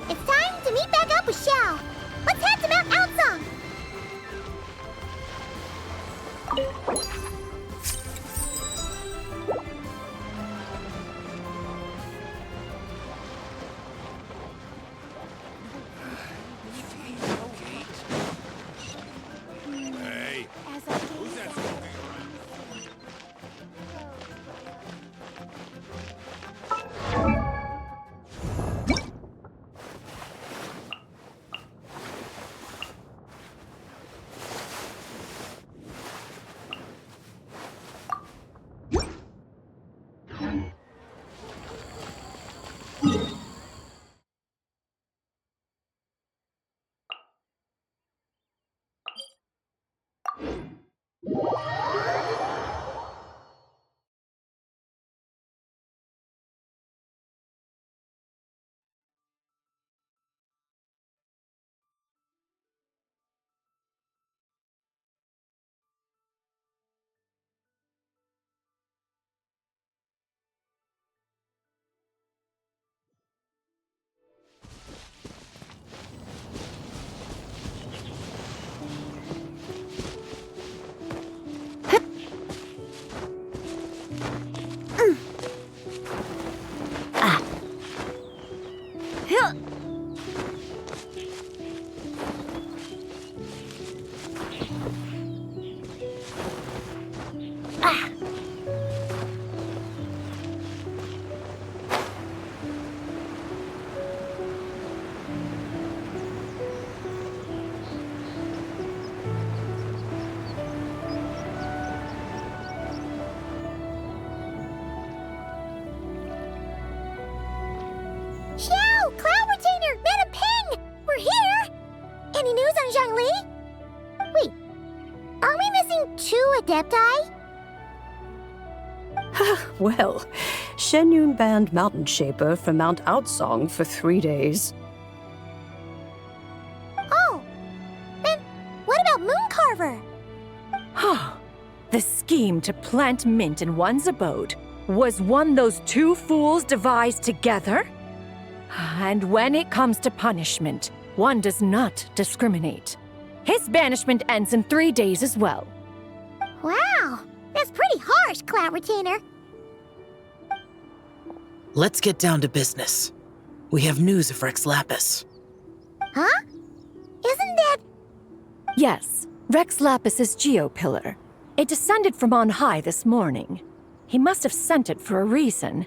It's time to meet back up with Xiao. Let's head to Mount Outsong. Hey, As I who's that smoking around? Xiao, Cloud Retainer, Madam Ping! We're here! Any news on Zhongli? Wait, are we missing 2 Adepti? Well, Shenyun banned Mountain Shaper from Mount Outsong for 3 days. Oh, then what about Mooncarver? The scheme to plant mint in one's abode was one those 2 fools devised together? And when it comes to punishment, one does not discriminate. His banishment ends in 3 days as well. Wow, that's pretty harsh, Cloud Retainer. Let's get down to business. We have news of Rex Lapis. Huh? Isn't that... Yes, Rex Lapis's geopillar. It descended from on high this morning. He must have sent it for a reason,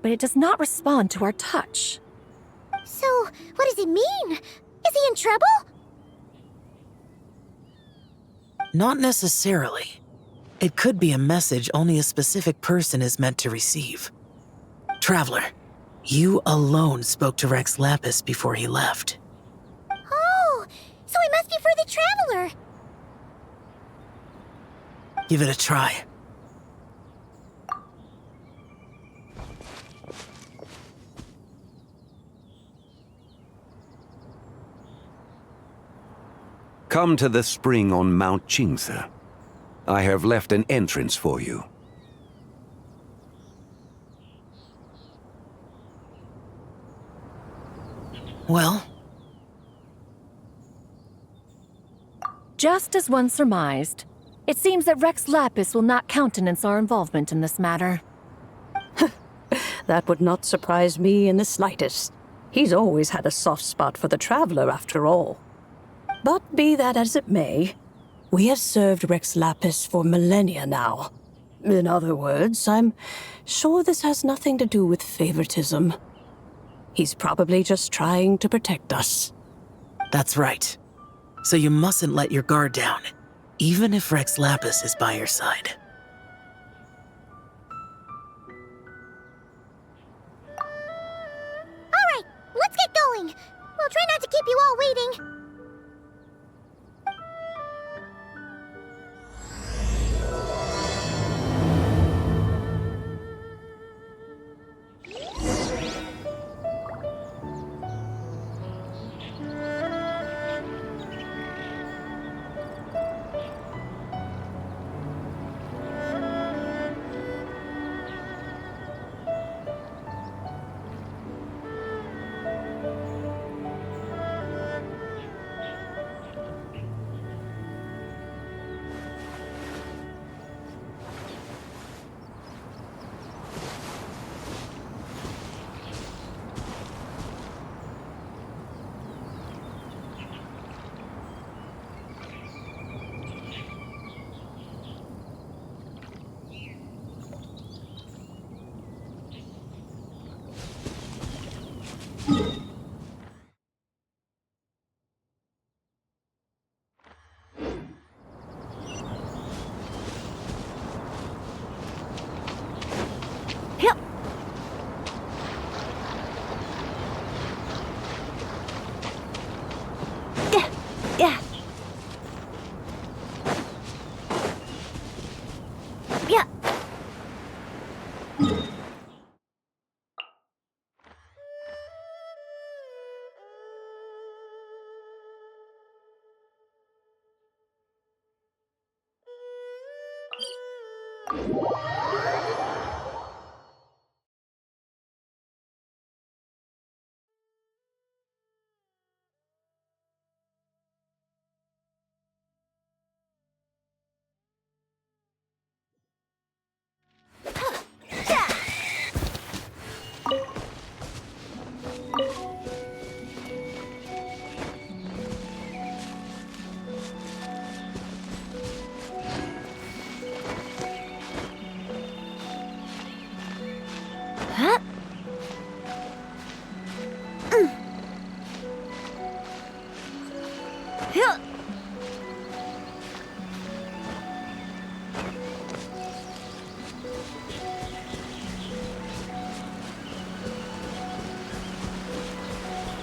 but it does not respond to our touch. So, what does it mean? Is he in trouble? Not necessarily. It could be a message only a specific person is meant to receive. Traveler, you alone spoke to Rex Lapis before he left. Oh, so it must be for the Traveler. Give it a try. Come to the spring on Mount Qingse. I have left an entrance for you. Well, Just as one surmised, it seems that Rex Lapis will not countenance our involvement in this matter. That would not surprise me in the slightest. He's always had a soft spot for the Traveler, after all. But be that as it may, we have served Rex Lapis for millennia now. In other words, I'm sure this has nothing to do with favoritism. He's probably just trying to protect us. that's right. So you mustn't let your guard down. even if Rex Lapis is by your side. Alright, let's get going. We'll try not to keep you all waiting.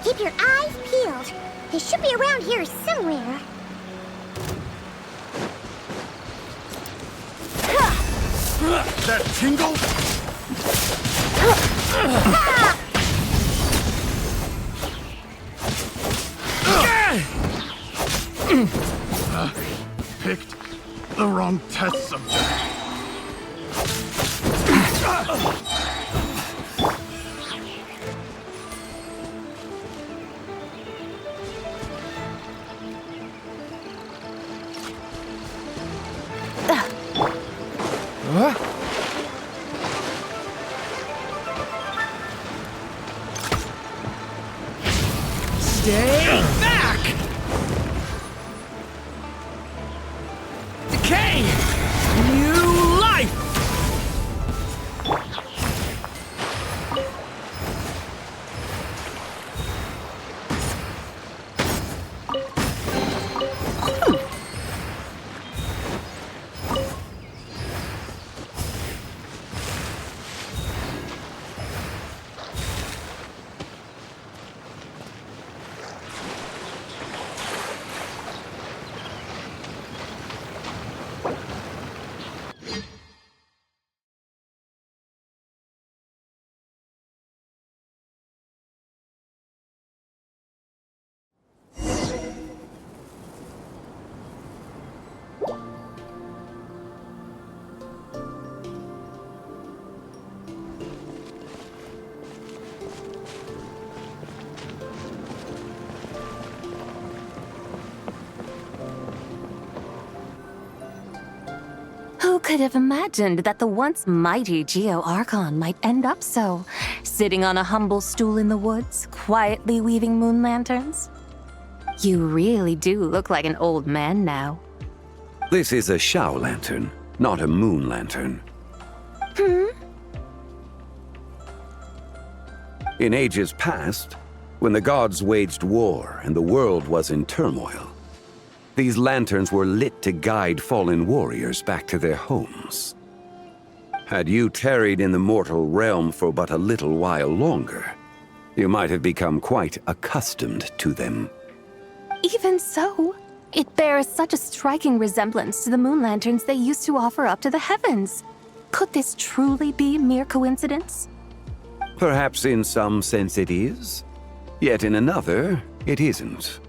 Keep your eyes peeled. They should be around here somewhere. That tingle? Picked the wrong test subject. Stay back! Decay! New life! Who could have imagined that the once mighty Geo-Archon might end up so, sitting on a humble stool in the woods, quietly weaving moon lanterns? You really do look like an old man now. This is a Shao lantern, not a moon lantern. In ages past, when the gods waged war and the world was in turmoil, These lanterns were lit to guide fallen warriors back to their homes. Had you tarried in the mortal realm for but a little while longer, you might have become quite accustomed to them. Even so, it bears such a striking resemblance to the moon lanterns they used to offer up to the heavens. Could this truly be mere coincidence? Perhaps in some sense it is, yet in another, it isn't.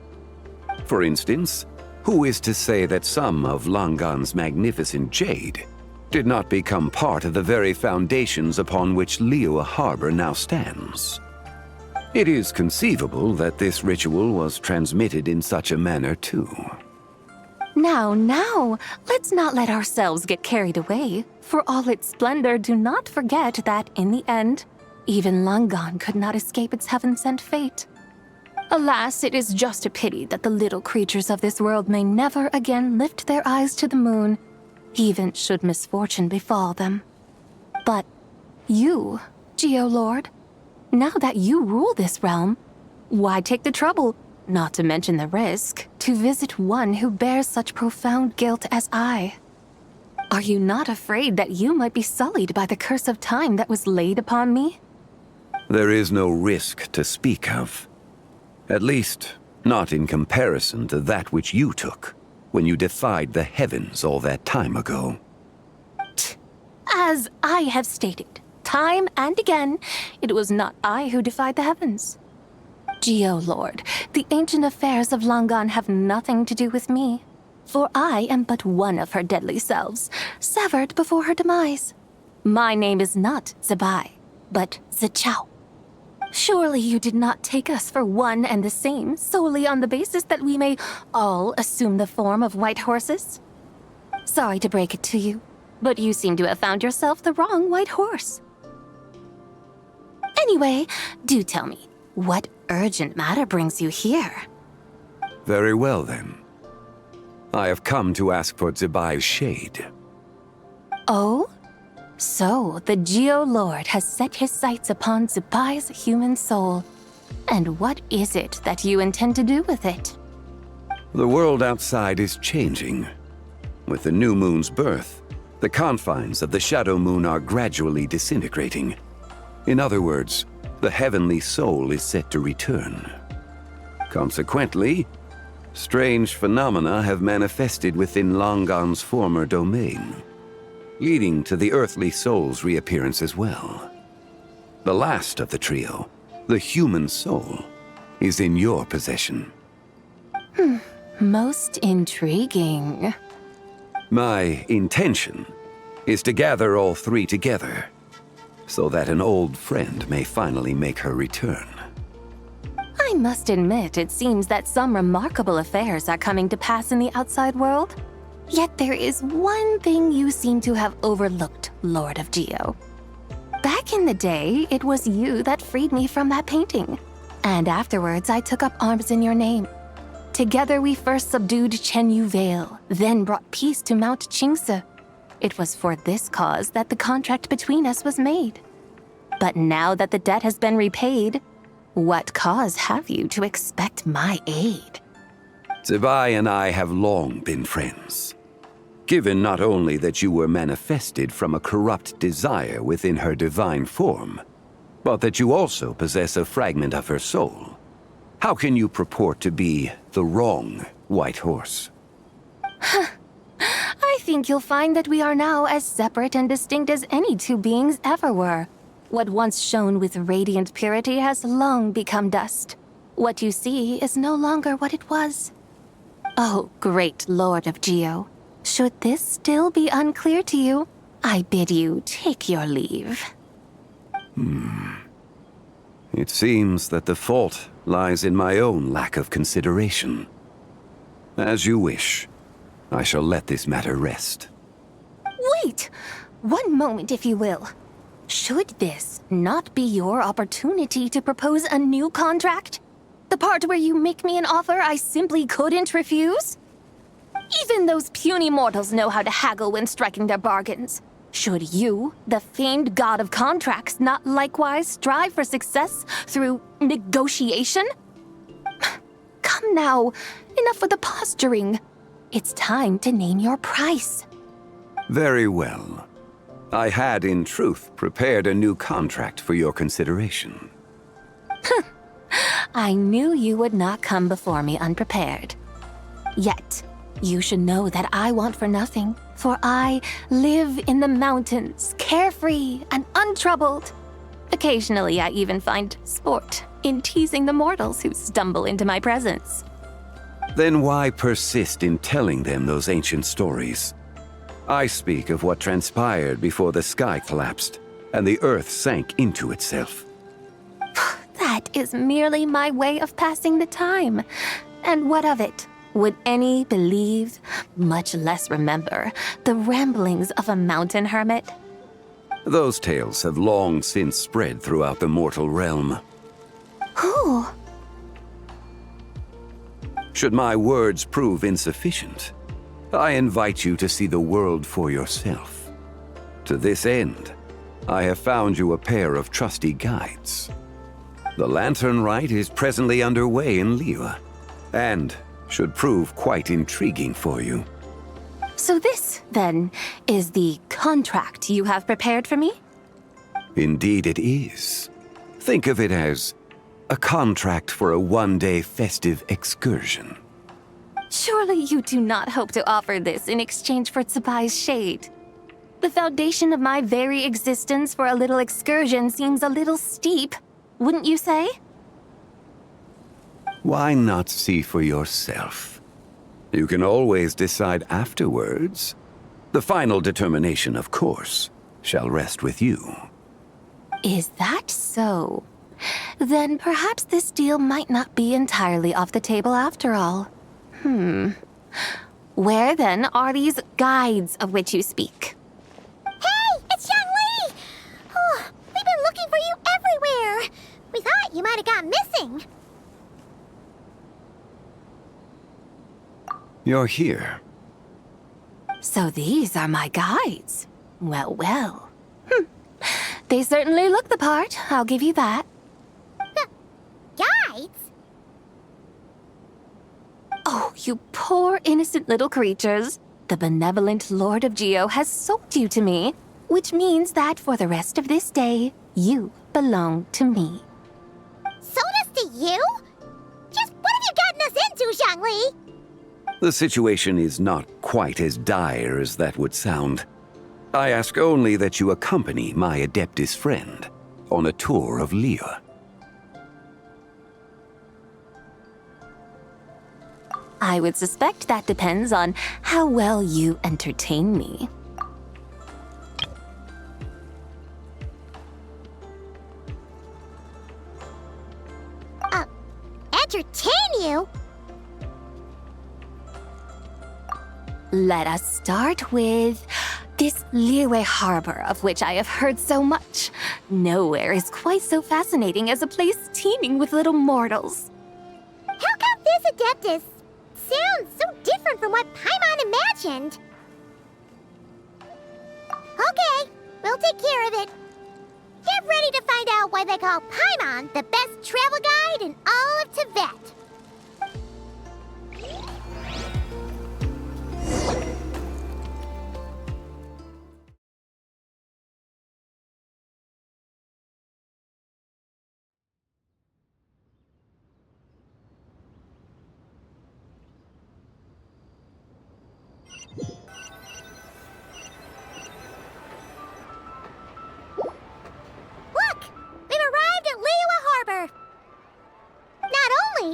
For instance, who is to say that some of Langan's magnificent jade did not become part of the very foundations upon which Liyue Harbor now stands? It is conceivable that this ritual was transmitted in such a manner too. Now, let's not let ourselves get carried away. For all its splendor, do not forget that, in the end, even Langan could not escape its heaven-sent fate. Alas, it is just a pity that the little creatures of this world may never again lift their eyes to the moon, even should misfortune befall them. But you, Geolord, now that you rule this realm, why take the trouble, not to mention the risk, to visit one who bears such profound guilt as I? Are you not afraid that you might be sullied by the curse of time that was laid upon me? There is no risk to speak of. At least, not in comparison to that which you took when you defied the heavens all that time ago. As I have stated, time and again, it was not I who defied the heavens. Geolord, the ancient affairs of Langan have nothing to do with me, for I am but one of her deadly selves, severed before her demise. My name is not Zibai, but Zichao. Surely you did not take us for one and the same solely on the basis that we may all assume the form of white horses? Sorry to break it to you, but you seem to have found yourself the wrong white horse. Anyway, do tell me, what urgent matter brings you here? Very well then. I have come to ask for Zibai's shade. Oh? So, the Geolord has set his sights upon Zibai's human soul. And what is it that you intend to do with it? The world outside is changing. With the new moon's birth, the confines of the shadow moon are gradually disintegrating. In other words, the heavenly soul is set to return. Consequently, strange phenomena have manifested within Langan's former domain, leading to the earthly soul's reappearance as well. The last of the trio, the human soul, is in your possession. Most intriguing. My intention is to gather all three together, so that an old friend may finally make her return. I must admit, it seems that some remarkable affairs are coming to pass in the outside world. Yet there is one thing you seem to have overlooked, Lord of Geo. Back in the day, it was you that freed me from that painting. And afterwards, I took up arms in your name. Together we first subdued Chenyu Vale, then brought peace to Mount Qingse. It was for this cause that the contract between us was made. But now that the debt has been repaid, what cause have you to expect my aid? Zibai and I have long been friends. Given not only that you were manifested from a corrupt desire within her divine form, but that you also possess a fragment of her soul, how can you purport to be the wrong white horse? I think you'll find that we are now as separate and distinct as any two beings ever were. What once shone with radiant purity has long become dust. What you see is no longer what it was. Oh, great Lord of Geo. Should this still be unclear to you, I bid you take your leave. It seems that the fault lies in my own lack of consideration. As you wish. I shall let this matter rest. Wait! One moment, if you will. Should this not be your opportunity to propose a new contract? The part where you make me an offer I simply couldn't refuse? Even those puny mortals know how to haggle when striking their bargains. Should you, the famed god of contracts, not likewise strive for success through negotiation? Come now, enough with the posturing. it's time to name your price. Very well. I had, in truth, prepared a new contract for your consideration. I knew you would not come before me unprepared. Yet, you should know that I want for nothing, for I live in the mountains, carefree and untroubled. Occasionally, I even find sport in teasing the mortals who stumble into my presence. Then why persist in telling them those ancient stories? I speak of what transpired before the sky collapsed and the earth sank into itself. That is merely my way of passing the time. And what of it? Would any believe, much less remember, the ramblings of a mountain hermit? Those tales have long since spread throughout the mortal realm. Who? Should my words prove insufficient, I invite you to see the world for yourself. To this end, I have found you a pair of trusty guides. The lantern rite is presently underway in Liyue, and should prove quite intriguing for you. So this, then, is the contract you have prepared for me? Indeed it is. Think of it as a contract for a one-day festive excursion. Surely you do not hope to offer this in exchange for Zibai's shade. The foundation of my very existence for a little excursion seems a little steep, wouldn't you say? Why not see for yourself? You can always decide afterwards. The final determination, of course, shall rest with you. Is that so? Then perhaps this deal might not be entirely off the table after all. Where then are these guides of which you speak? Hey, it's Zhongli! Oh, we've been looking for you everywhere. We thought you might have gone missing. You're here. So these are my guides. Well, well. They certainly look the part, I'll give you that. Guides? Oh, you poor innocent little creatures. The benevolent Lord of Geo has sold you to me, which means that for the rest of this day, you belong to me. Sold us to you? Just what have you gotten us into, Zhongli? The situation is not quite as dire as that would sound. I ask only that you accompany my Adeptus friend on a tour of Liyue. I would suspect that depends on how well you entertain me. Entertain you? Let us start with this Liyue harbor of which I have heard so much. Nowhere is quite so fascinating as a place teeming with little mortals. How come this Adeptus sounds so different from what Paimon imagined? Okay, we'll take care of it. Get ready to find out why they call Paimon the best travel guide in all of Tibet.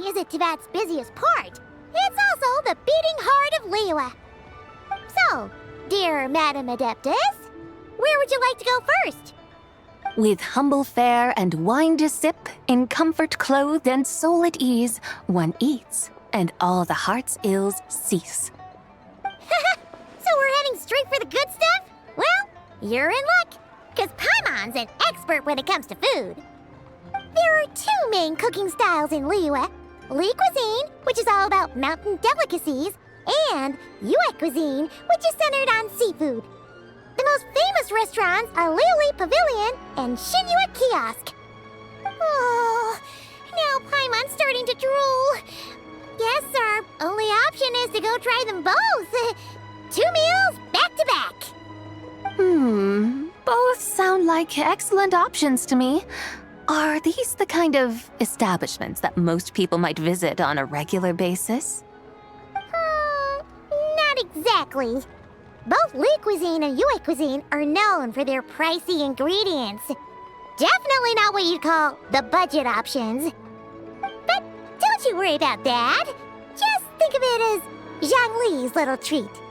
Is it Tibet's busiest part? It's also the beating heart of Liyue. So, dear Madam Adeptus, where would you like to go first? With humble fare and wine to sip, in comfort clothed and soul at ease, one eats, and all the heart's ills cease. So we're heading straight for the good stuff? Well, you're in luck, because Paimon's an expert when it comes to food. There are two main cooking styles in Liyue. Li cuisine, which is all about mountain delicacies, and Yue cuisine, which is centered on seafood. The most famous restaurants are Liyue Pavilion and Xinyue Kiosk. Oh, now Paimon's starting to drool. Guess our only option suggestion is to go try them both. 2 meals back to back. Both sound like excellent options to me. Are these the kind of establishments that most people might visit on a regular basis? Not exactly. Both Li cuisine and Yue cuisine are known for their pricey ingredients. Definitely not what you'd call the budget options. But don't you worry about that. Just think of it as Zhongli's little treat.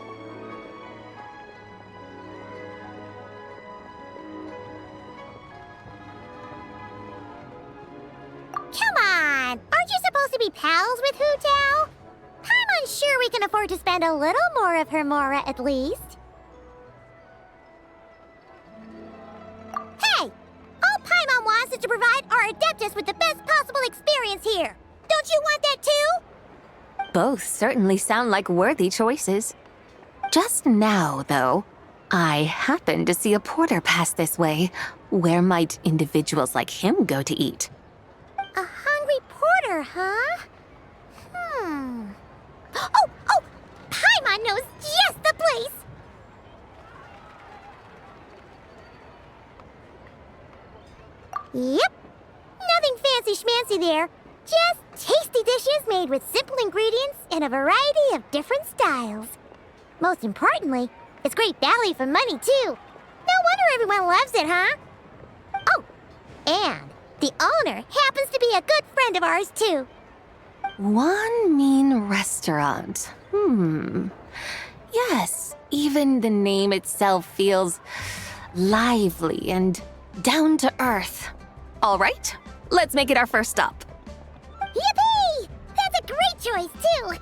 Come on! Aren't you supposed to be pals with Hu Tao? I'm unsure we can afford to spend a little more of her mora at least. Hey! All Paimon wants is to provide our Adeptus with the best possible experience here. Don't you want that too? Both certainly sound like worthy choices. Just now, though, I happened to see a porter pass this way. Where might individuals like him go to eat? A hungry porter, huh? Oh! Paimon knows just the place! Yep. Nothing fancy-schmancy there. Just tasty dishes made with simple ingredients and a variety of different styles. Most importantly, it's great value for money, too. No wonder everyone loves it, huh? Oh, and the owner happens to be a good friend of ours, too. One mean restaurant. Yes, even the name itself feels lively and down to earth. All right, let's make it our first stop. Yippee! That's a great choice, too.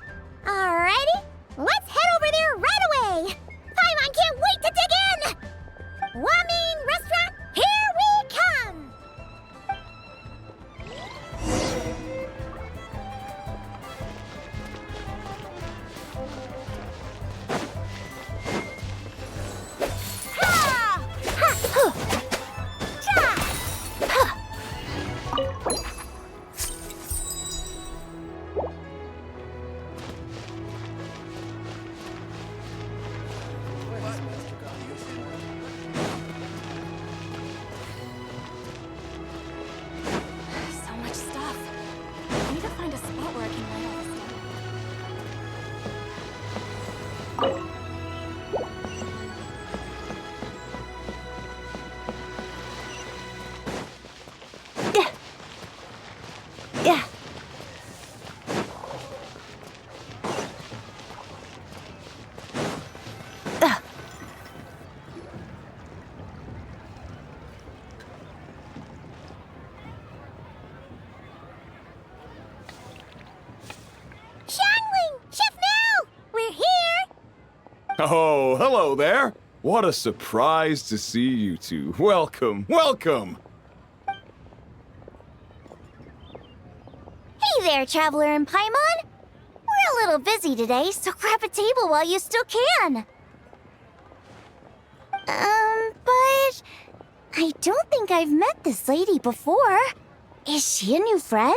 Alrighty, let's head over there right away. Paimon can't wait to dig in. Wamin Restaurant, here we come. So much stuff. I need to find a spot where I can lay all this down. Oh, hello there. What a surprise to see you two. Welcome, welcome. Hey there, Traveler and Paimon. We're a little busy today, so grab a table while you still can. But I don't think I've met this lady before. Is she a new friend?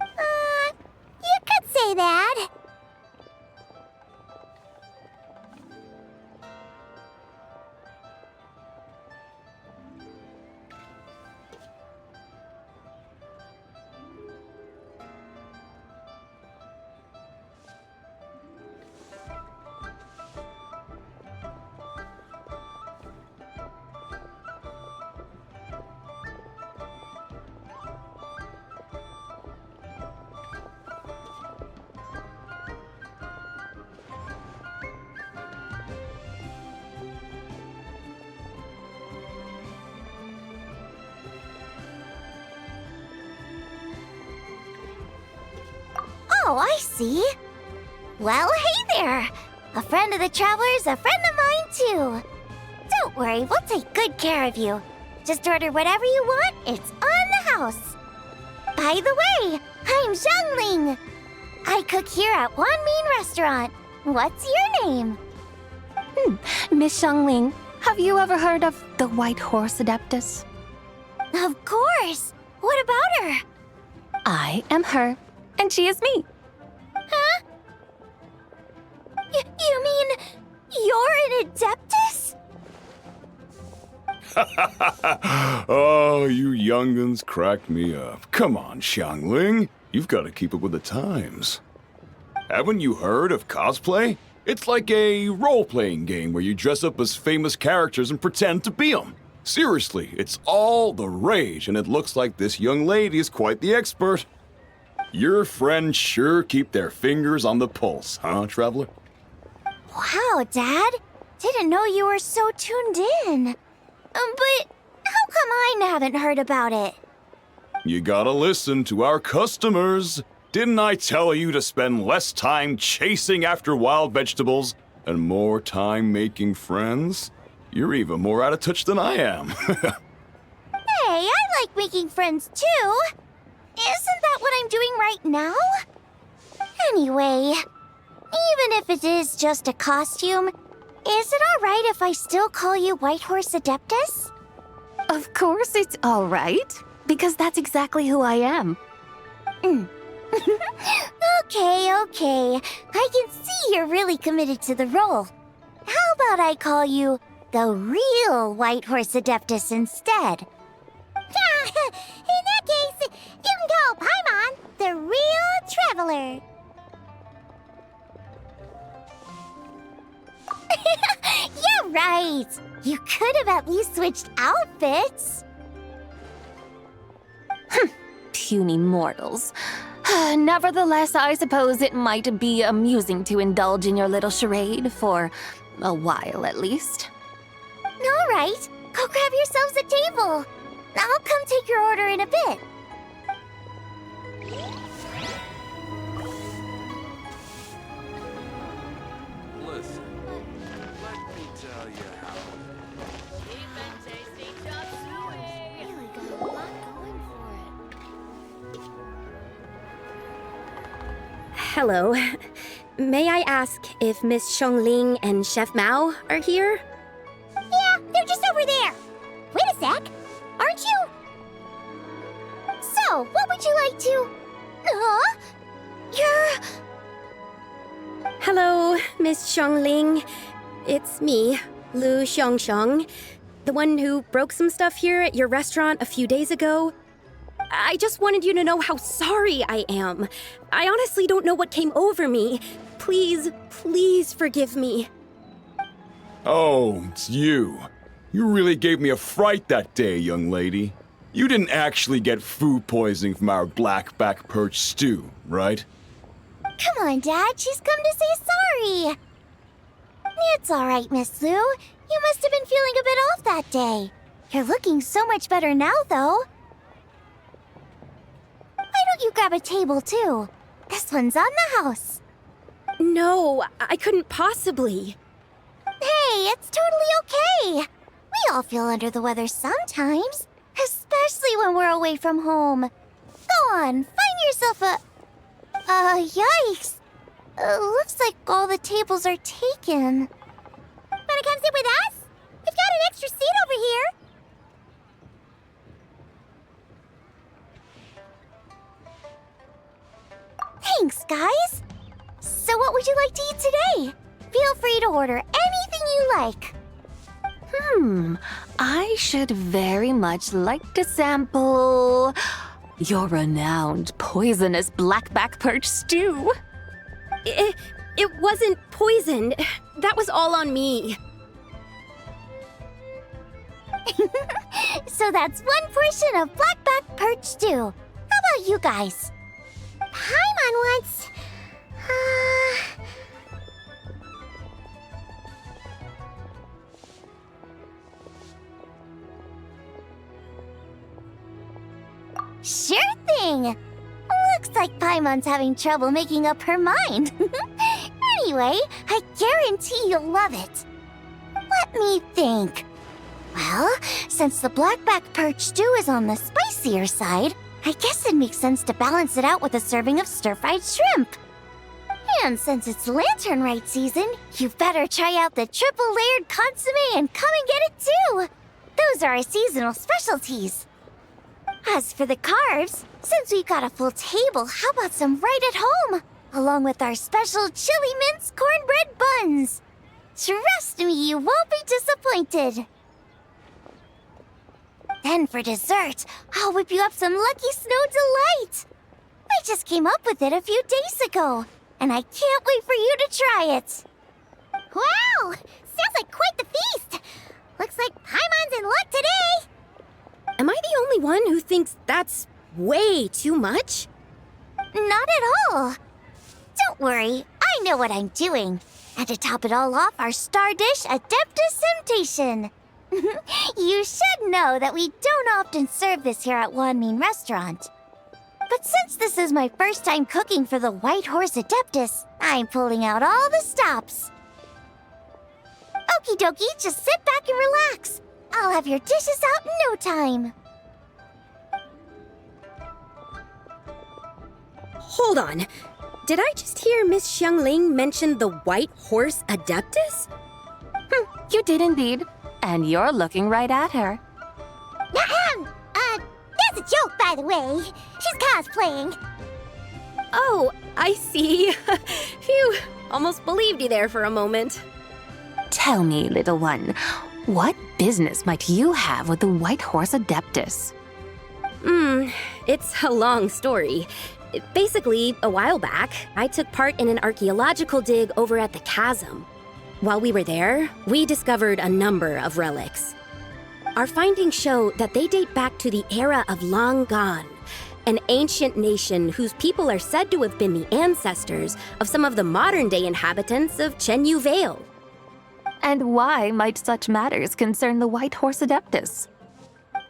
You could say that. Oh, I see. Well, hey there. A friend of the Traveler's a friend of mine, too. Don't worry, we'll take good care of you. Just order whatever you want, it's on the house. By the way, I'm Zhongli. I cook here at One Mean Restaurant. What's your name? Miss Zhongli, have you ever heard of the White Horse Adeptus? Of course. What about her? I am her, and she is me. Huh? Oh, you young'uns crack me up. Come on, Xiangling. You've got to keep up with the times. Haven't you heard of cosplay? It's like a role-playing game where you dress up as famous characters and pretend to be them. Seriously, it's all the rage, and it looks like this young lady is quite the expert. Your friends sure keep their fingers on the pulse, huh, Traveler? Wow, Dad. Didn't know you were so tuned in. But how come I haven't heard about it? You gotta listen to our customers. Didn't I tell you to spend less time chasing after wild vegetables and more time making friends? You're even more out of touch than I am. Hey, I like making friends too. Isn't that what I'm doing right now? Anyway, even if it is just a costume, is it alright if I still call you Whitehorse Adeptus? Of course it's all right, because that's exactly who I am. Okay. I can see you're really committed to the role. How about I call you the real Whitehorse Adeptus instead? In that case, you can call Paimon the real traveler. Yeah, right. You could have at least switched outfits. Puny mortals. Nevertheless, I suppose it might be amusing to indulge in your little charade for a while at least. All right, go grab yourselves a table. I'll come take your order in a bit. Listen, let me tell you how. Really got a lot going for it. Hello. May I ask if Miss Zhongli and Chef Mao are here? Yeah, they're just over there. Wait a sec. Aren't you? So, what would you like to... Huh? You're... Hello, Miss Zhongli. It's me, Lu Xiongxiong, the one who broke some stuff here at your restaurant a few days ago. I just wanted you to know how sorry I am. I honestly don't know what came over me. Please forgive me. Oh, it's you. You really gave me a fright that day, young lady. You didn't actually get food poisoning from our black-back perch stew, right? Come on, Dad. She's come to say sorry. It's all right, Miss Lu. You must have been feeling a bit off that day. You're looking so much better now, though. Why don't you grab a table, too? This one's on the house. No, I couldn't possibly. Hey, it's totally okay. We all feel under the weather sometimes, especially when we're away from home. Go on, find yourself a... yikes. Looks like all the tables are taken. Wanna come sit with us? We've got an extra seat over here. Thanks, guys. So what would you like to eat today? Feel free to order anything you like. I should very much like to sample your renowned poisonous blackback perch stew. It wasn't poisoned. That was all on me. So that's one portion of blackback perch stew. How about you guys? Paimon wants... Sure thing! Looks like Paimon's having trouble making up her mind. Anyway, I guarantee you'll love it. Let me think. Well, since the blackback perch stew is on the spicier side, I guess it makes sense to balance it out with a serving of stir-fried shrimp. And since it's lantern rite season, you better try out the triple-layered consomme and come and get it too! Those are our seasonal specialties. As for the carbs, since we got a full table, how about some right at home? Along with our special chili mince cornbread buns. Trust me, you won't be disappointed. Then for dessert, I'll whip you up some Lucky Snow Delight. I just came up with it a few days ago, and I can't wait for you to try it. Wow! Sounds like quite the feast. Looks like Paimon's in luck today. Am I the only one who thinks that's way too much? Not at all. Don't worry, I know what I'm doing. And to top it all off, our star dish, Adeptus Temptation. You should know that we don't often serve this here at Wanmin Restaurant. But since this is my first time cooking for the White Horse Adeptus, I'm pulling out all the stops. Okie dokie, just sit back and relax. I'll have your dishes out in no time. Hold on. Did I just hear Miss Xiangling mention the White Horse Adeptus? You did indeed. And you're looking right at her. That's a joke, by the way. She's cosplaying. Oh, I see. Phew, almost believed you there for a moment. Tell me, little one, what business might you have with the White Horse Adeptus? It's a long story. Basically, a while back, I took part in an archaeological dig over at the chasm. While we were there, we discovered a number of relics. Our findings show that they date back to the era of Long Gone, an ancient nation whose people are said to have been the ancestors of some of the modern-day inhabitants of Chenyu Vale. And why might such matters concern the White Horse Adeptus?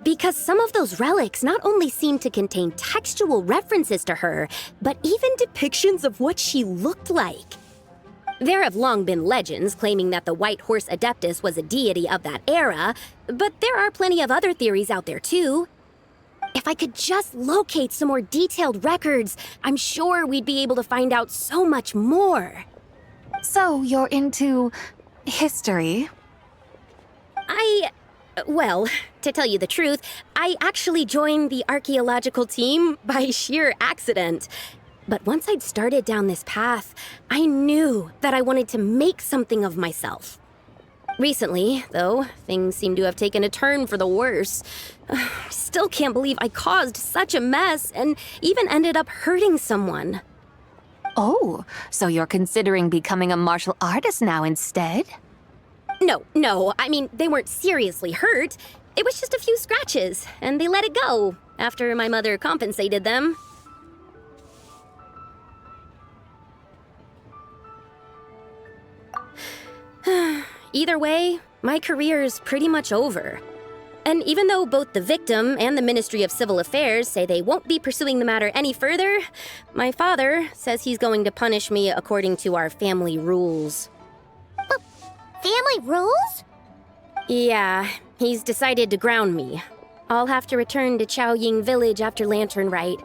Because some of those relics not only seem to contain textual references to her, but even depictions of what she looked like. There have long been legends claiming that the White Horse Adeptus was a deity of that era, but there are plenty of other theories out there too. If I could just locate some more detailed records, I'm sure we'd be able to find out so much more. So you're into history? Well, to tell you the truth, I actually joined the archaeological team by sheer accident. But once I'd started down this path, I knew that I wanted to make something of myself. Recently, though, things seem to have taken a turn for the worse. Still can't believe I caused such a mess and even ended up hurting someone. Oh, so you're considering becoming a martial artist now instead? No, I mean, they weren't seriously hurt. It was just a few scratches, and they let it go after my mother compensated them. Either way, my career's pretty much over. And even though both the victim and the Ministry of Civil Affairs say they won't be pursuing the matter any further, my father says he's going to punish me according to our family rules. Family rules? Yeah, he's decided to ground me. I'll have to return to Chaoying Village after Lantern Rite,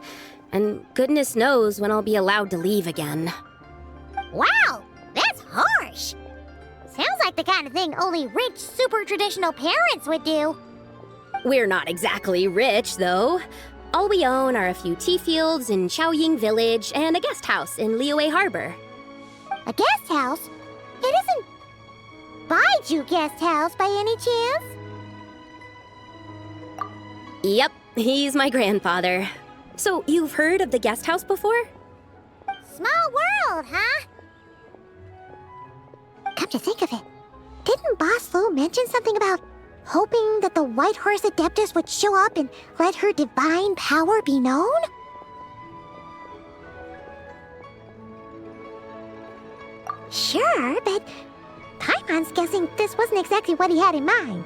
and goodness knows when I'll be allowed to leave again. Wow, that's harsh. Sounds like the kind of thing only rich, super traditional parents would do. We're not exactly rich, though. All we own are a few tea fields in Chaoying Village and a guest house in Liyue Harbor. A guest house? It isn't Baiju Guest House by any chance? Yep, he's my grandfather. So you've heard of the guest house before? Small world, huh? Come to think of it, didn't Boss Lu mention something about hoping that the White Horse Adeptus would show up and let her divine power be known? Sure, but Paimon's guessing this wasn't exactly what he had in mind.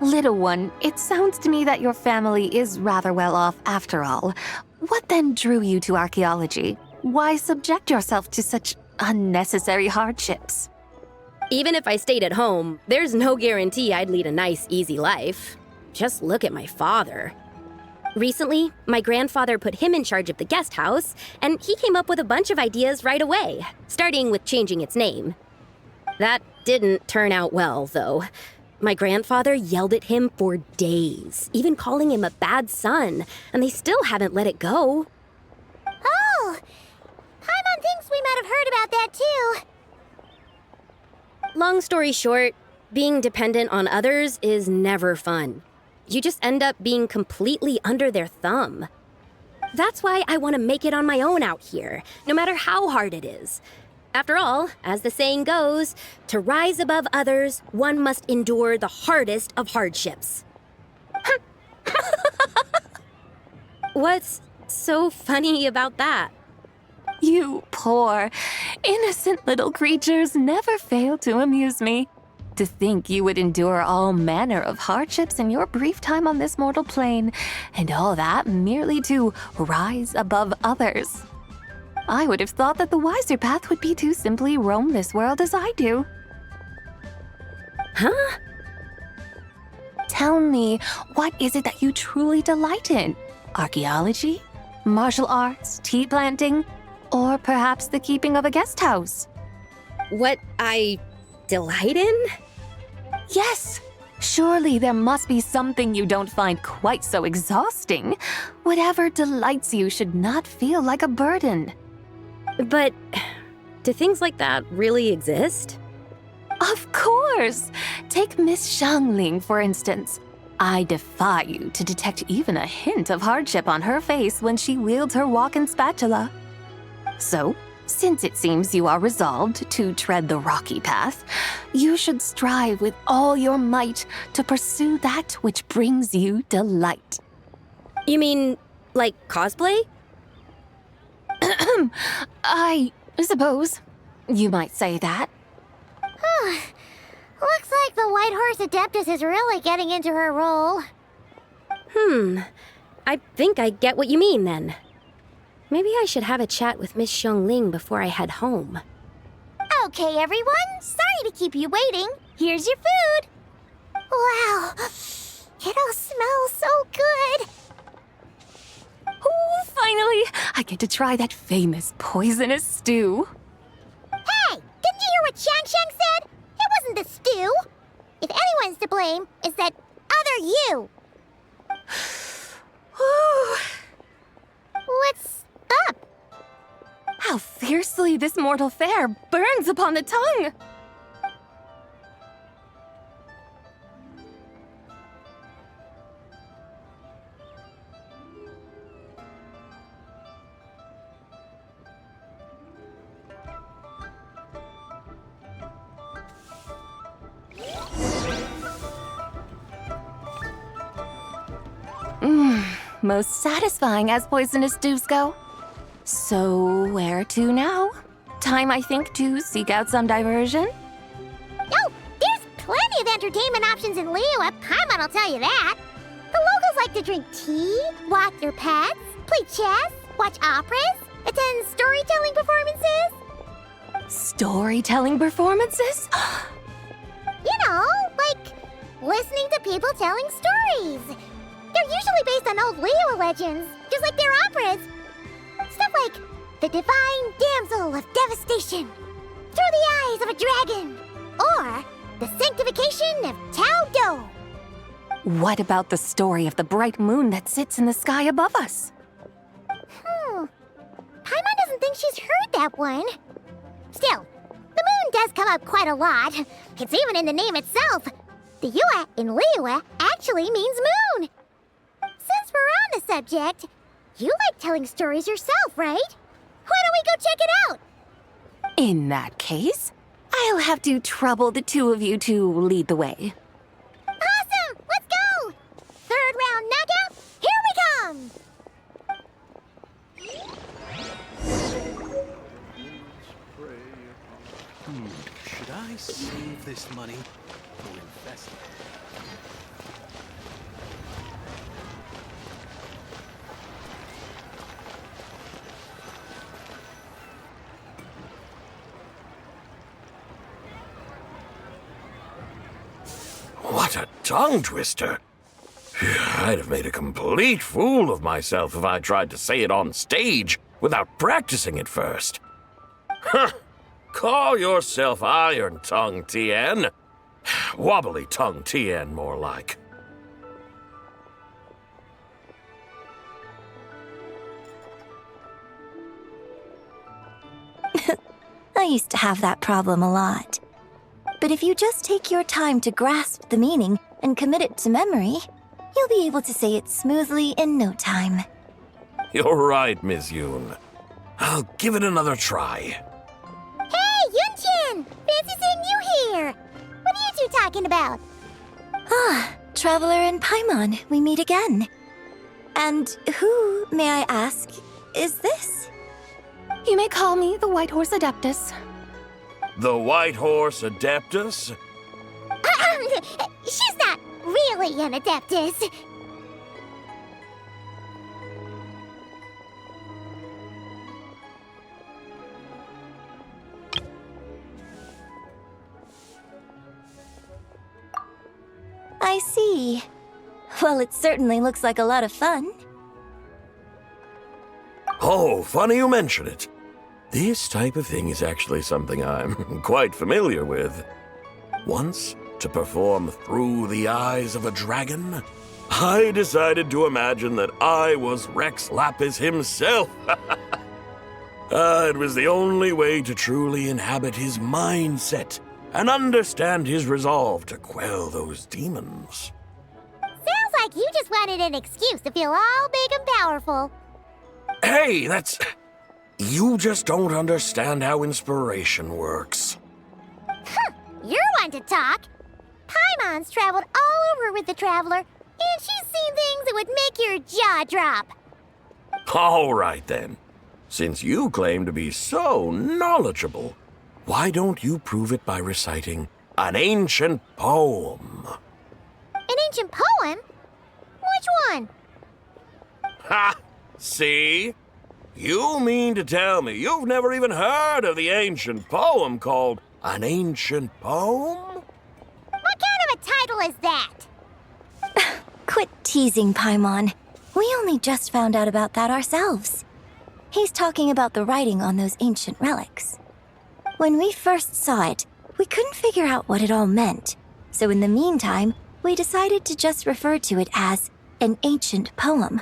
Little one, it sounds to me that your family is rather well off after all. What then drew you to archaeology? Why subject yourself to such unnecessary hardships? Even if I stayed at home, there's no guarantee I'd lead a nice, easy life. Just look at my father. Recently, my grandfather put him in charge of the guest house, and he came up with a bunch of ideas right away, starting with changing its name. That didn't turn out well, though. My grandfather yelled at him for days, even calling him a bad son, and they still haven't let it go. Oh! Paimon thinks we might have heard about that too. Long story short, being dependent on others is never fun. You just end up being completely under their thumb. That's why I want to make it on my own out here, no matter how hard it is. After all, as the saying goes, to rise above others, one must endure the hardest of hardships. What's so funny about that? You poor, innocent little creatures never fail to amuse me. To think you would endure all manner of hardships in your brief time on this mortal plane, and all that merely to rise above others. I would have thought that the wiser path would be to simply roam this world as I do. Huh? Tell me, what is it that you truly delight in? Archaeology? Martial arts? Tea planting? Or perhaps the keeping of a guest house? What I delight in? Yes! Surely there must be something you don't find quite so exhausting. Whatever delights you should not feel like a burden. But do things like that really exist? Of course! Take Miss Zhongli, for instance. I defy you to detect even a hint of hardship on her face when she wields her walking spatula. So, since it seems you are resolved to tread the rocky path, you should strive with all your might to pursue that which brings you delight. You mean, like cosplay? I suppose you might say that. Looks like the White Horse Adeptus is really getting into her role. I think I get what you mean then. Maybe I should have a chat with Miss Zhongli before I head home. Okay, everyone. Sorry to keep you waiting. Here's your food. Wow. It all smells so good. Oh, finally! I get to try that famous poisonous stew. Hey! Didn't you hear what Shang said? It wasn't the stew. If anyone's to blame, it's that other you. What's up? How fiercely this mortal fare burns upon the tongue! Most satisfying as poisonous stews go. So, where to now? Time, I think, to seek out some diversion? Oh, there's plenty of entertainment options in Liyue. Paimon will tell you that. The locals like to drink tea, walk their pets, play chess, watch operas, attend storytelling performances. Storytelling performances? You know, like listening to people telling stories. They're usually based on old Liyue legends, just like their operas. Stuff like the Divine Damsel of Devastation, Through the Eyes of a Dragon, or the Sanctification of Tao Do. What about the story of the bright moon that sits in the sky above us? Paimon doesn't think she's heard that one. Still, the moon does come up quite a lot. It's even in the name itself. The Yue in Liyue actually means moon. Since we're on the subject, you like telling stories yourself, right? Why don't we go check it out? In that case, I'll have to trouble the two of you to lead the way. Awesome! Let's go! Third round knockout, here we come! Should I save this money or invest it? What a tongue twister! I'd have made a complete fool of myself if I tried to say it on stage without practicing it first. Huh! Call yourself Iron Tongue, Tien. Wobbly Tongue, Tien, more like. I used to have that problem a lot. But if you just take your time to grasp the meaning and commit it to memory, you'll be able to say it smoothly in no time. You're right, Miss Yoon. I'll give it another try. Hey, Yunchin! Fancy seeing you here! What are you two talking about? Ah, Traveler and Paimon, we meet again. And who, may I ask, is this? You may call me the White Horse Adeptus. The White Horse Adeptus? She's not really an Adeptus. I see. Well, it certainly looks like a lot of fun. Oh, funny you mention it. This type of thing is actually something I'm quite familiar with. Once, to perform Through the Eyes of a Dragon, I decided to imagine that I was Rex Lapis himself. It was the only way to truly inhabit his mindset and understand his resolve to quell those demons. Sounds like you just wanted an excuse to feel all big and powerful. Hey, that's... You just don't understand how inspiration works. You're one to talk. Paimon's traveled all over with the Traveler, and she's seen things that would make your jaw drop. All right, then. Since you claim to be so knowledgeable, why don't you prove it by reciting an ancient poem? An ancient poem? Which one? Ha! See? You mean to tell me you've never even heard of the ancient poem called An Ancient Poem? What kind of a title is that? Quit teasing, Paimon. We only just found out about that ourselves. He's talking about the writing on those ancient relics. When we first saw it, we couldn't figure out what it all meant. So in the meantime, we decided to just refer to it as an ancient poem.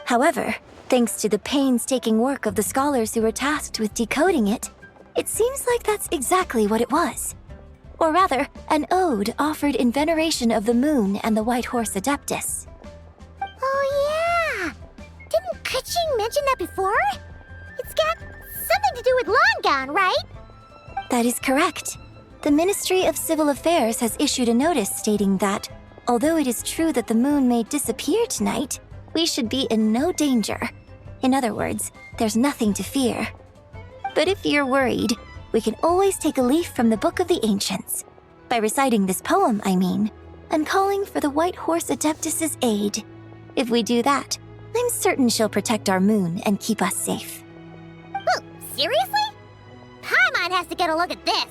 However, thanks to the painstaking work of the scholars who were tasked with decoding it, it seems like that's exactly what it was. Or rather, an ode offered in veneration of the moon and the White Horse Adeptus. Oh yeah! Didn't Kuching mention that before? It's got something to do with Longon, right? That is correct. The Ministry of Civil Affairs has issued a notice stating that, although it is true that the moon may disappear tonight, we should be in no danger. In other words, there's nothing to fear. But if you're worried, we can always take a leaf from the Book of the Ancients. By reciting this poem, I mean, and calling for the White Horse Adeptus' aid. If we do that, I'm certain she'll protect our moon and keep us safe. Oh, seriously? Paimon has to get a look at this.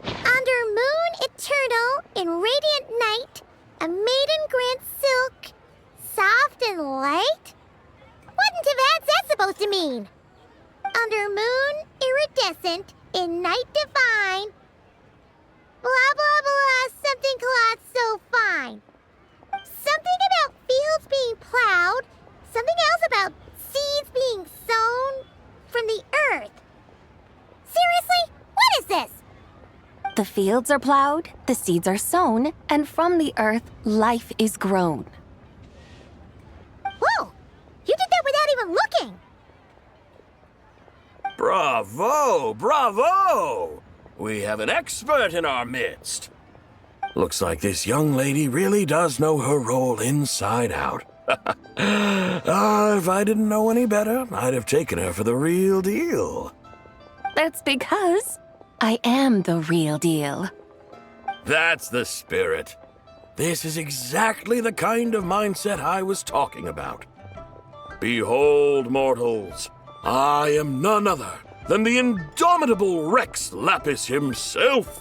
Under moon eternal, in radiant night, a maiden grants silk, soft and light? What in Tibet's that supposed to mean? Under moon iridescent, in night divine, blah blah blah, something cloth so fine. Something about fields being plowed, something else about seeds being sown from the earth. Seriously? What is this? The fields are plowed, the seeds are sown, and from the earth, life is grown. Whoa! You did that without even looking! Bravo! Bravo! We have an expert in our midst. Looks like this young lady really does know her role inside out. If I didn't know any better, I'd have taken her for the real deal. That's because I am the real deal. That's the spirit. This is exactly the kind of mindset I was talking about. Behold, mortals, I am none other than the indomitable Rex Lapis himself.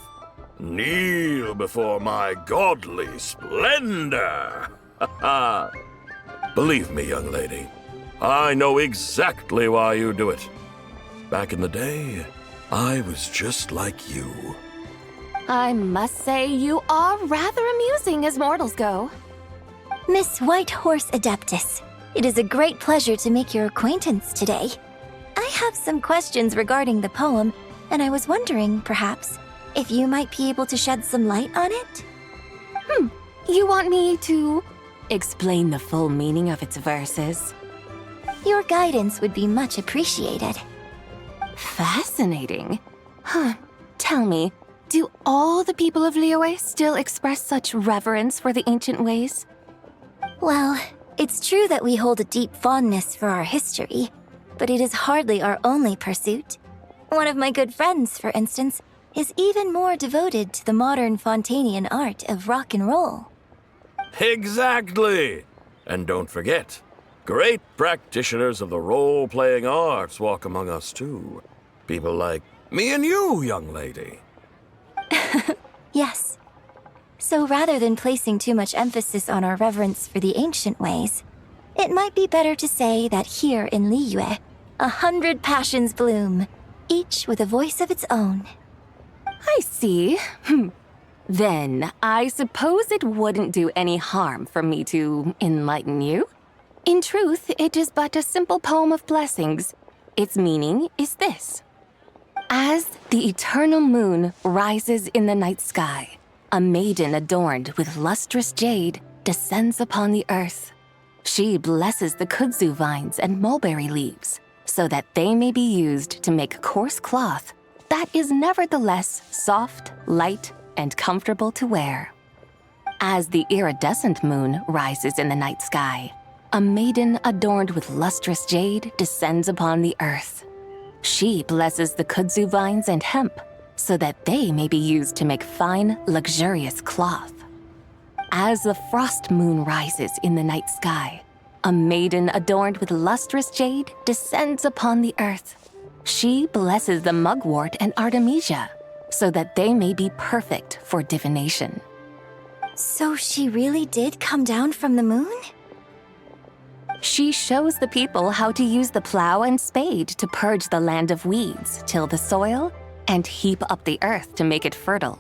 Kneel before my godly splendor. Believe me, young lady, I know exactly why you do it. Back in the day, I was just like you. I must say, you are rather amusing as mortals go. Miss Whitehorse Adeptus, it is a great pleasure to make your acquaintance today. I have some questions regarding the poem, and I was wondering, perhaps, if you might be able to shed some light on it? You want me to explain the full meaning of its verses? Your guidance would be much appreciated. Fascinating. Tell me, do all the people of Liyue still express such reverence for the ancient ways? Well, it's true that we hold a deep fondness for our history, but it is hardly our only pursuit. One of my good friends, for instance, is even more devoted to the modern Fontanian art of rock and roll. Exactly! And don't forget, great practitioners of the role-playing arts walk among us too. People like me and you, young lady. Yes. So rather than placing too much emphasis on our reverence for the ancient ways, it might be better to say that here in Liyue, 100 passions bloom, each with a voice of its own. I see. Then, I suppose it wouldn't do any harm for me to enlighten you. In truth, it is but a simple poem of blessings. Its meaning is this. As the eternal moon rises in the night sky, a maiden adorned with lustrous jade descends upon the earth. She blesses the kudzu vines and mulberry leaves, so that they may be used to make coarse cloth that is nevertheless soft, light, and comfortable to wear. As the iridescent moon rises in the night sky, a maiden adorned with lustrous jade descends upon the earth. She blesses the kudzu vines and hemp, so that they may be used to make fine, luxurious cloth. As the frost moon rises in the night sky, a maiden adorned with lustrous jade descends upon the earth. She blesses the mugwort and artemisia, so that they may be perfect for divination. So she really did come down from the moon? She shows the people how to use the plow and spade to purge the land of weeds, till the soil, and heap up the earth to make it fertile.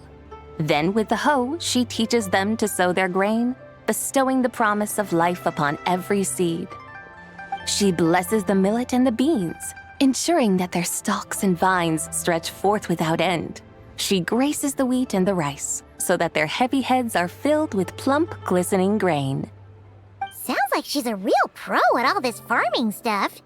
Then with the hoe, she teaches them to sow their grain, bestowing the promise of life upon every seed. She blesses the millet and the beans, ensuring that their stalks and vines stretch forth without end. She graces the wheat and the rice, so that their heavy heads are filled with plump, glistening grain. Sounds like she's a real pro at all this farming stuff.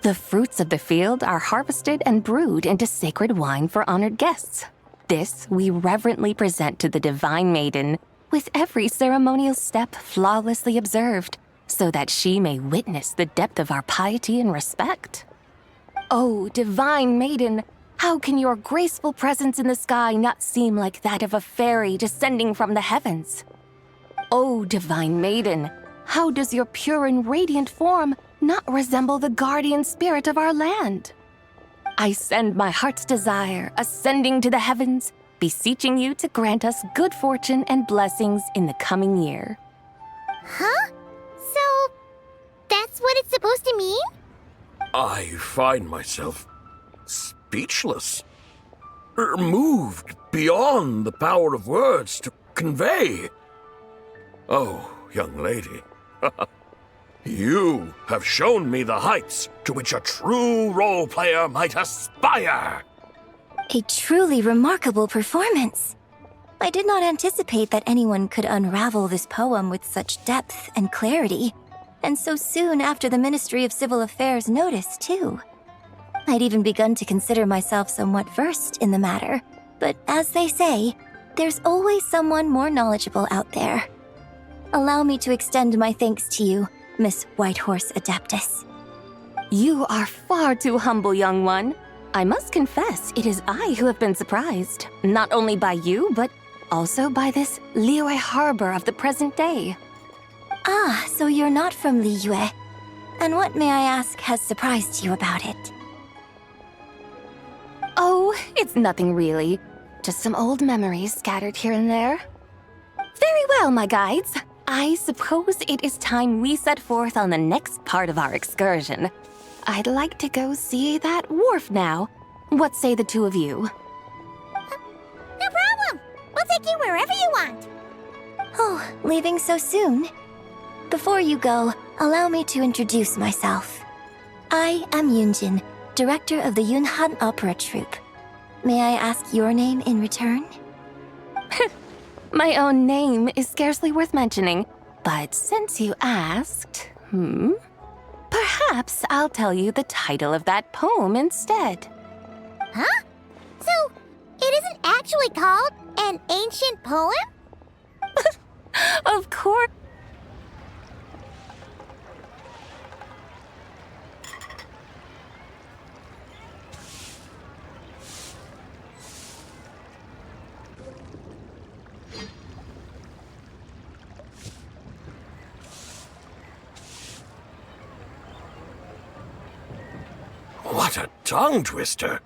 The fruits of the field are harvested and brewed into sacred wine for honored guests. This we reverently present to the divine maiden, with every ceremonial step flawlessly observed, so that she may witness the depth of our piety and respect. Oh, divine maiden, how can your graceful presence in the sky not seem like that of a fairy descending from the heavens? Oh, divine maiden, how does your pure and radiant form not resemble the guardian spirit of our land? I send my heart's desire, ascending to the heavens, beseeching you to grant us good fortune and blessings in the coming year. Huh? So, that's what it's supposed to mean? I find myself speechless, moved beyond the power of words to convey. Oh, young lady, you have shown me the heights to which a true role player might aspire. A truly remarkable performance. I did not anticipate that anyone could unravel this poem with such depth and clarity, and so soon after the Ministry of Civil Affairs notice, too. I'd even begun to consider myself somewhat versed in the matter, but as they say, there's always someone more knowledgeable out there. Allow me to extend my thanks to you, Miss Whitehorse Adeptus. You are far too humble, young one. I must confess, it is I who have been surprised, not only by you, but also by this Liyue harbor of the present day. Ah, so you're not from Liyue. And what, may I ask, has surprised you about it? Oh, it's nothing really. Just some old memories scattered here and there. Very well, my guides. I suppose it is time we set forth on the next part of our excursion. I'd like to go see that wharf now. What say the two of you? No problem. We'll take you wherever you want. Oh, leaving so soon? Before you go, allow me to introduce myself. I am Yunjin, director of the Yunhan Opera Troupe. May I ask your name in return? My own name is scarcely worth mentioning, but since you asked, perhaps I'll tell you the title of that poem instead. Huh? So, it isn't actually called an ancient poem? Of course. What a tongue twister.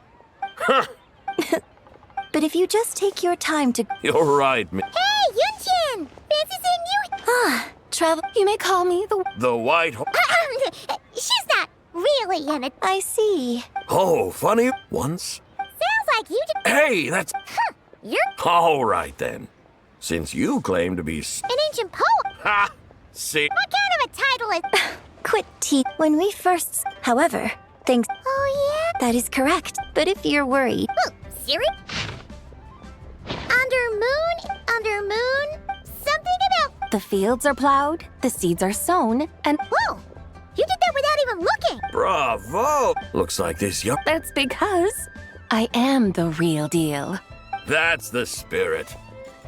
But if you just take your time to... You're right, Hey, Yunjin! Fancy seeing you! travel... You may call me the White Horse. She's not really in it. I see. Oh, funny. Once. Sounds like you just... Hey, that's... You're All right, then. Since you claim to be... an ancient poem. Ha! See? What kind of a title is... Quit when we first... However, things... Oh, yeah? That is correct. But if you're worried... Oh, Siri? Under moon, something about... The fields are plowed, the seeds are sown, and... Whoa! You did that without even looking! Bravo! Looks like this young... That's because I am the real deal. That's the spirit.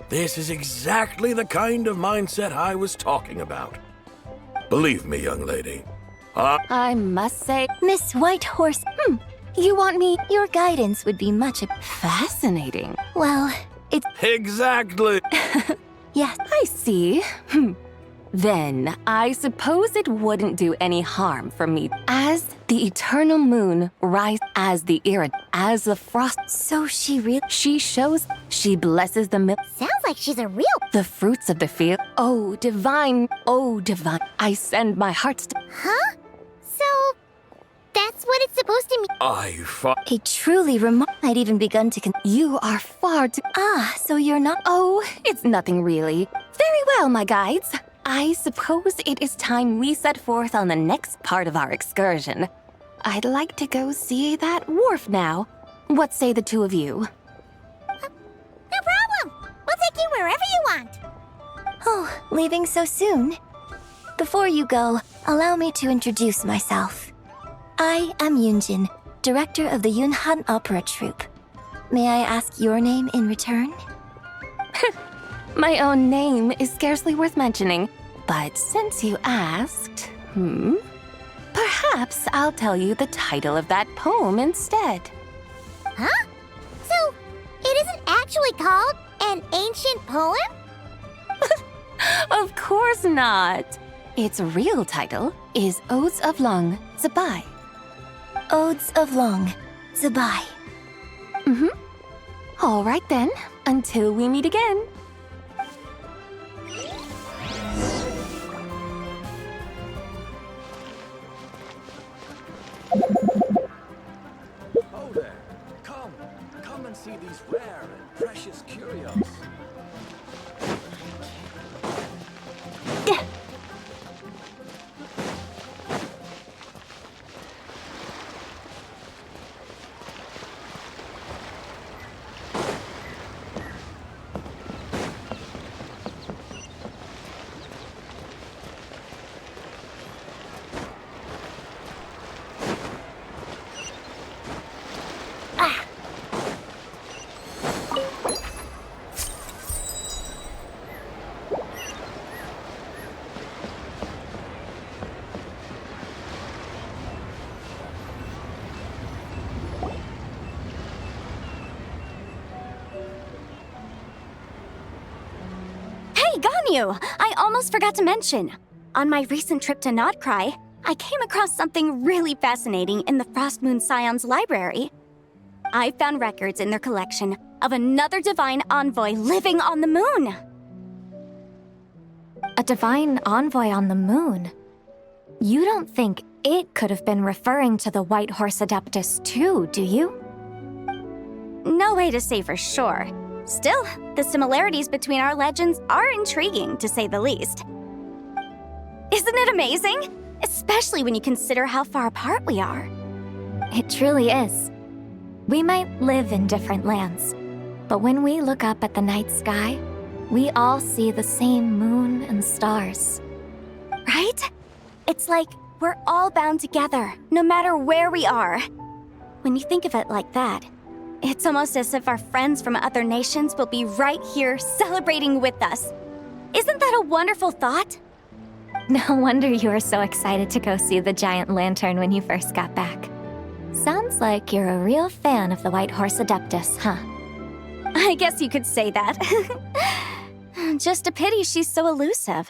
This is exactly the kind of mindset I was talking about. Believe me, young lady. I must say... Miss Whitehorse... You want me... Your guidance would be much... Fascinating. Well, it's... Exactly. Yes. I see. Then, I suppose it wouldn't do any harm for me. As the eternal moon rise, as the as the frost... So she really... She shows, she blesses the milk. Sounds like she's a real... The fruits of the field. Oh, divine. I send my hearts to... Huh? So... That's what it's supposed to mean. A truly I'd even begun to You are far too... so you're not... Oh, it's nothing really. Very well, my guides. I suppose it is time we set forth on the next part of our excursion. I'd like to go see that wharf now. What say the two of you? No problem. We'll take you wherever you want. Oh, leaving so soon? Before you go, allow me to introduce myself. I am Yunjin, director of the Yunhan Opera Troupe. May I ask your name in return? My own name is scarcely worth mentioning, but since you asked, perhaps I'll tell you the title of that poem instead. Huh? So, it isn't actually called an ancient poem? Of course not. Its real title is Odes of Long, Zibai. Odes of Long, Zibai. All right then, until we meet again. Oh there. Come and see these rare and precious curios. I almost forgot to mention. On my recent trip to Nodcry, I came across something really fascinating in the Frost Moon Scion's library. I found records in their collection of another divine envoy living on the moon. A divine envoy on the moon? You don't think it could have been referring to the White Horse Adeptus too, do you? no way to say for sure. Still, the similarities between our legends are intriguing, to say the least. Isn't it amazing? Especially when you consider how far apart we are. It truly is. We might live in different lands, but when we look up at the night sky, we all see the same moon and stars. Right? It's like we're all bound together, no matter where we are. When you think of it like that, it's almost as if our friends from other nations will be right here celebrating with us. Isn't that a wonderful thought? No wonder you were so excited to go see the giant lantern when you first got back. Sounds like you're a real fan of the White Horse Adeptus, huh? I guess you could say that. Just a pity she's so elusive.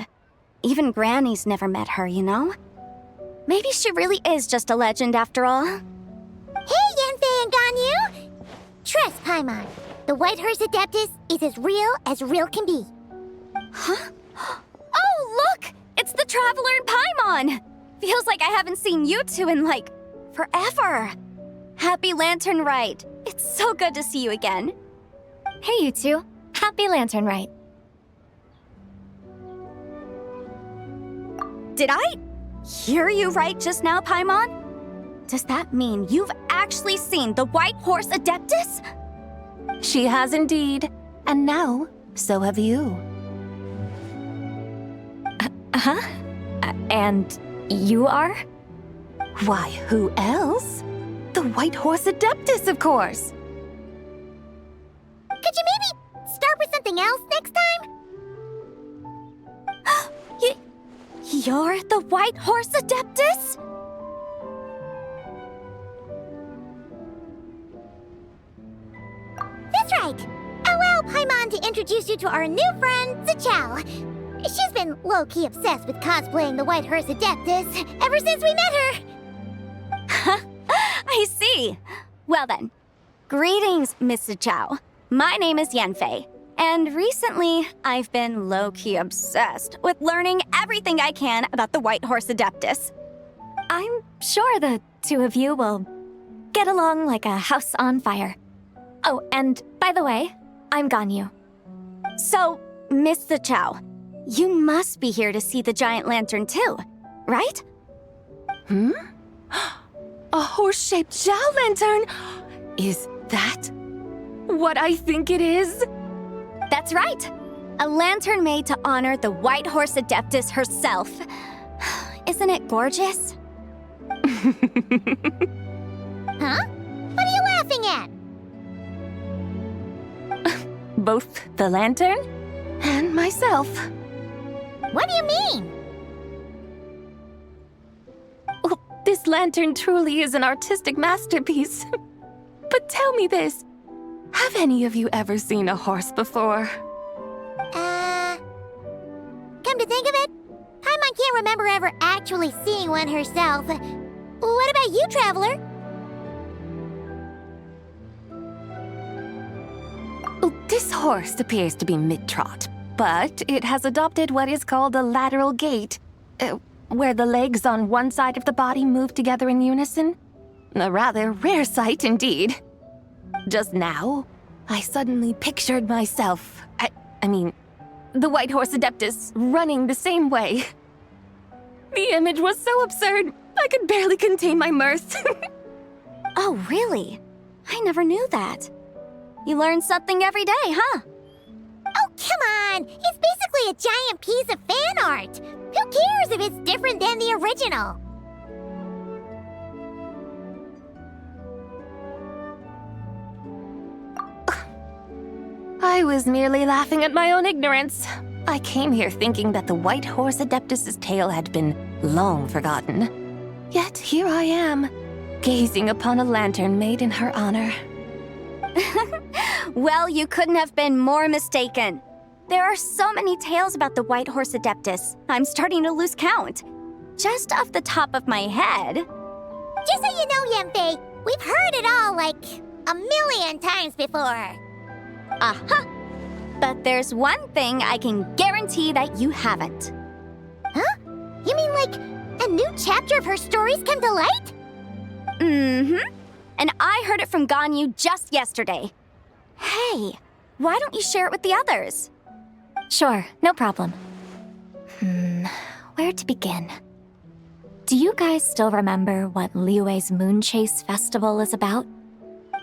Even Granny's never met her, you know? Maybe she really is just a legend after all. Hey, Yanfei and Ganyu! Trust Paimon. The White Horse Adeptus is as real can be. Huh? Oh, look! It's the Traveler and Paimon! Feels like I haven't seen you two in, like, forever. Happy Lantern Rite. It's so good to see you again. Hey, you two. Happy Lantern Rite. Did I hear you right just now, Paimon? Does that mean you've actually seen the White Horse Adeptus? She has indeed. And now, so have you. Huh? And you are? Why, who else? The White Horse Adeptus, of course. Could you maybe start with something else next time? You're the White Horse Adeptus? That's right. Allow Paimon to introduce you to our new friend, Zichao. She's been low-key obsessed with cosplaying the White Horse Adeptus ever since we met her. I see. Well then, greetings, Miss Zichao. My name is Yanfei, and recently I've been low-key obsessed with learning everything I can about the White Horse Adeptus. I'm sure the two of you will get along like a house on fire. Oh, and by the way, I'm Ganyu. So, Miss Zichao, you must be here to see the giant lantern too, right? A horse-shaped Zhao lantern? Is that what I think it is? That's right. A lantern made to honor the White Horse Adeptus herself. Isn't it gorgeous? Huh? What are you laughing at? Both the lantern and myself. What do you mean? Oh, this lantern truly is an artistic masterpiece. But tell me this. Have any of you ever seen a horse before? Come to think of it, Paimon can't remember ever actually seeing one herself. What about you, Traveler? Oh, this horse appears to be mid-trot, but it has adopted what is called a lateral gait, where the legs on one side of the body move together in unison. A rather rare sight indeed. Just now, I suddenly pictured myself, I mean, the White Horse Adeptus running the same way. The image was so absurd, I could barely contain my mirth. Oh, really? I never knew that. You learn something every day, huh? Oh, come on! It's basically a giant piece of fan art! Who cares if it's different than the original? I was merely laughing at my own ignorance. I came here thinking that the White Horse Adeptus' tale had been long forgotten. Yet here I am, gazing upon a lantern made in her honor. Well, you couldn't have been more mistaken. There are so many tales about the White Horse Adeptus, I'm starting to lose count. Just off the top of my head. Just so you know, Yanfei, we've heard it all like a million times before. Aha! But there's one thing I can guarantee that you haven't. Huh? You mean like a new chapter of her stories come to light? Mm-hmm. And I heard it from Ganyu just yesterday. Hey, why don't you share it with the others? Sure, no problem. Where to begin? Do you guys still remember what Liyue's Moon Chase Festival is about?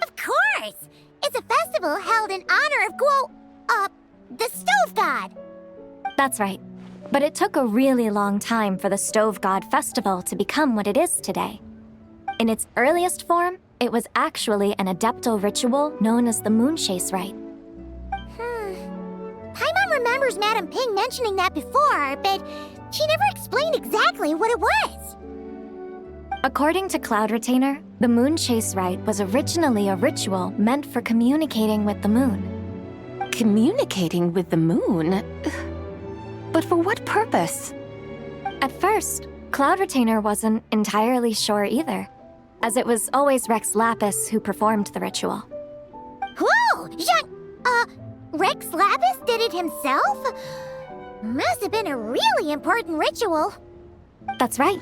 Of course! It's a festival held in honor of the Stove God. That's right. But it took a really long time for the Stove God Festival to become what it is today. In its earliest form, it was actually an adeptal ritual known as the Moon Chase Rite. Paimon remembers Madame Ping mentioning that before, but she never explained exactly what it was. According to Cloud Retainer, the Moon Chase Rite was originally a ritual meant for communicating with the moon. Communicating with the moon? But for what purpose? At first, Cloud Retainer wasn't entirely sure either, as it was always Rex Lapis who performed the ritual. Whoa! Rex Lapis did it himself? Must have been a really important ritual. That's right.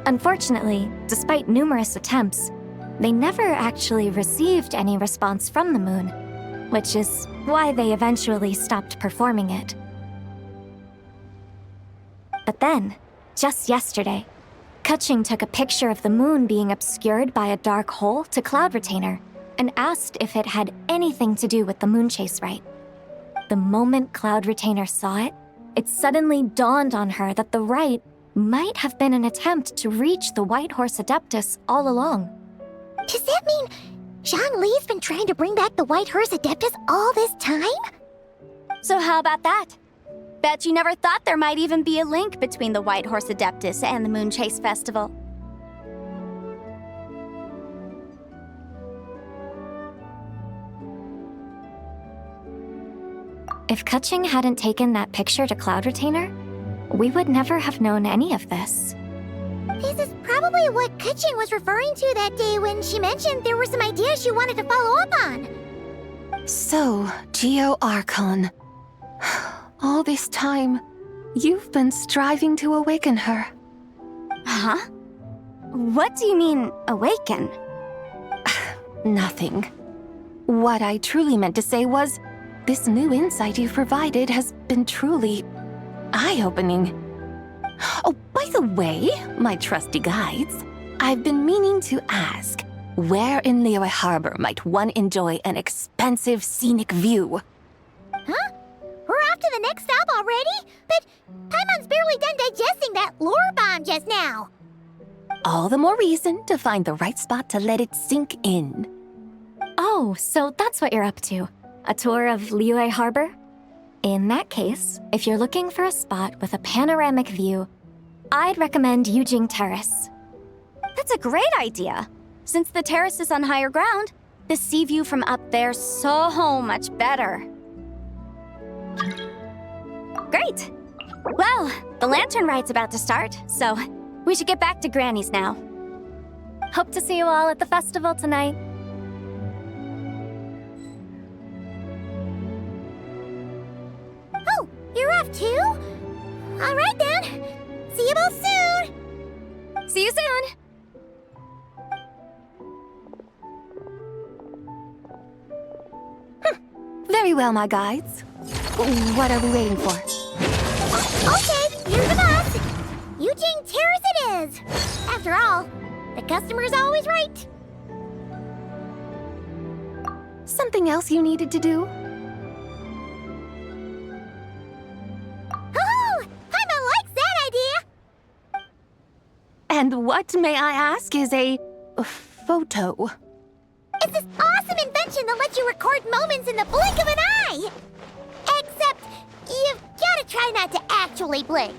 Unfortunately, despite numerous attempts, they never actually received any response from the moon, which is why they eventually stopped performing it. But then, just yesterday, Keqing took a picture of the moon being obscured by a dark hole to Cloud Retainer and asked if it had anything to do with the Moon Chase Rite. The moment Cloud Retainer saw it, it suddenly dawned on her that the rite might have been an attempt to reach the White Horse Adeptus all along. Does that mean Zhongli's been trying to bring back the White Horse Adeptus all this time? So how about that? Bet you never thought there might even be a link between the White Horse Adeptus and the Moon Chase Festival. If Keqing hadn't taken that picture to Cloud Retainer, we would never have known any of this. This is probably what Keqing was referring to that day when she mentioned there were some ideas she wanted to follow up on. So, Geo Archon. All this time, you've been striving to awaken her. Huh? What do you mean, awaken? Nothing. What I truly meant to say was, this new insight you've provided has been truly eye-opening. Oh, by the way, my trusty guides, I've been meaning to ask, where in Liyue Harbor might one enjoy an expansive scenic view? Huh? We're off to the next stop already? But Paimon's barely done digesting that lore bomb just now. All the more reason to find the right spot to let it sink in. Oh, so that's what you're up to. A tour of Liyue Harbor? In that case, if you're looking for a spot with a panoramic view, I'd recommend Yujing Terrace. That's a great idea. Since the terrace is on higher ground, the sea view from up there's so much better. Great! Well, the lantern ride's about to start, so we should get back to Granny's now. Hope to see you all at the festival tonight. Oh, you're off too? All right then. See you both soon. See you soon. Very well, my guides. What are we waiting for? Okay, here's the bus. Yujing Terrace it is. After all, the customer's always right. Something else you needed to do? Oh, Paimon likes that idea. And what, may I ask, is a photo? It's this awesome invention that lets you record moments in the blink of an eye. Except, you've gotta try not to actually blink.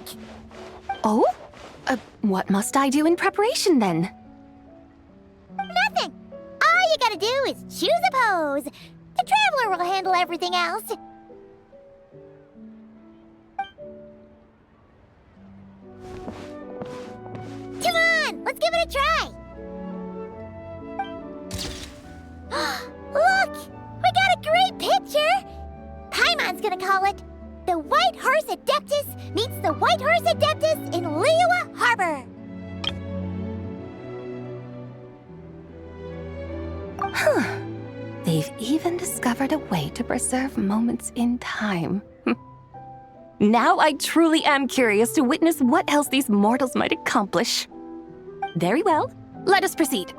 Oh? What must I do in preparation then? Nothing. All you gotta do is choose a pose. The Traveler will handle everything else. Come on, let's give it a try. Look, we got a great picture. Paimon's gonna call it The White Horse Adeptus Meets the White Horse Adeptus in Liyue Harbor. They've even discovered a way to preserve moments in time. Now I truly am curious to witness what else these mortals might accomplish. Very well, let us proceed.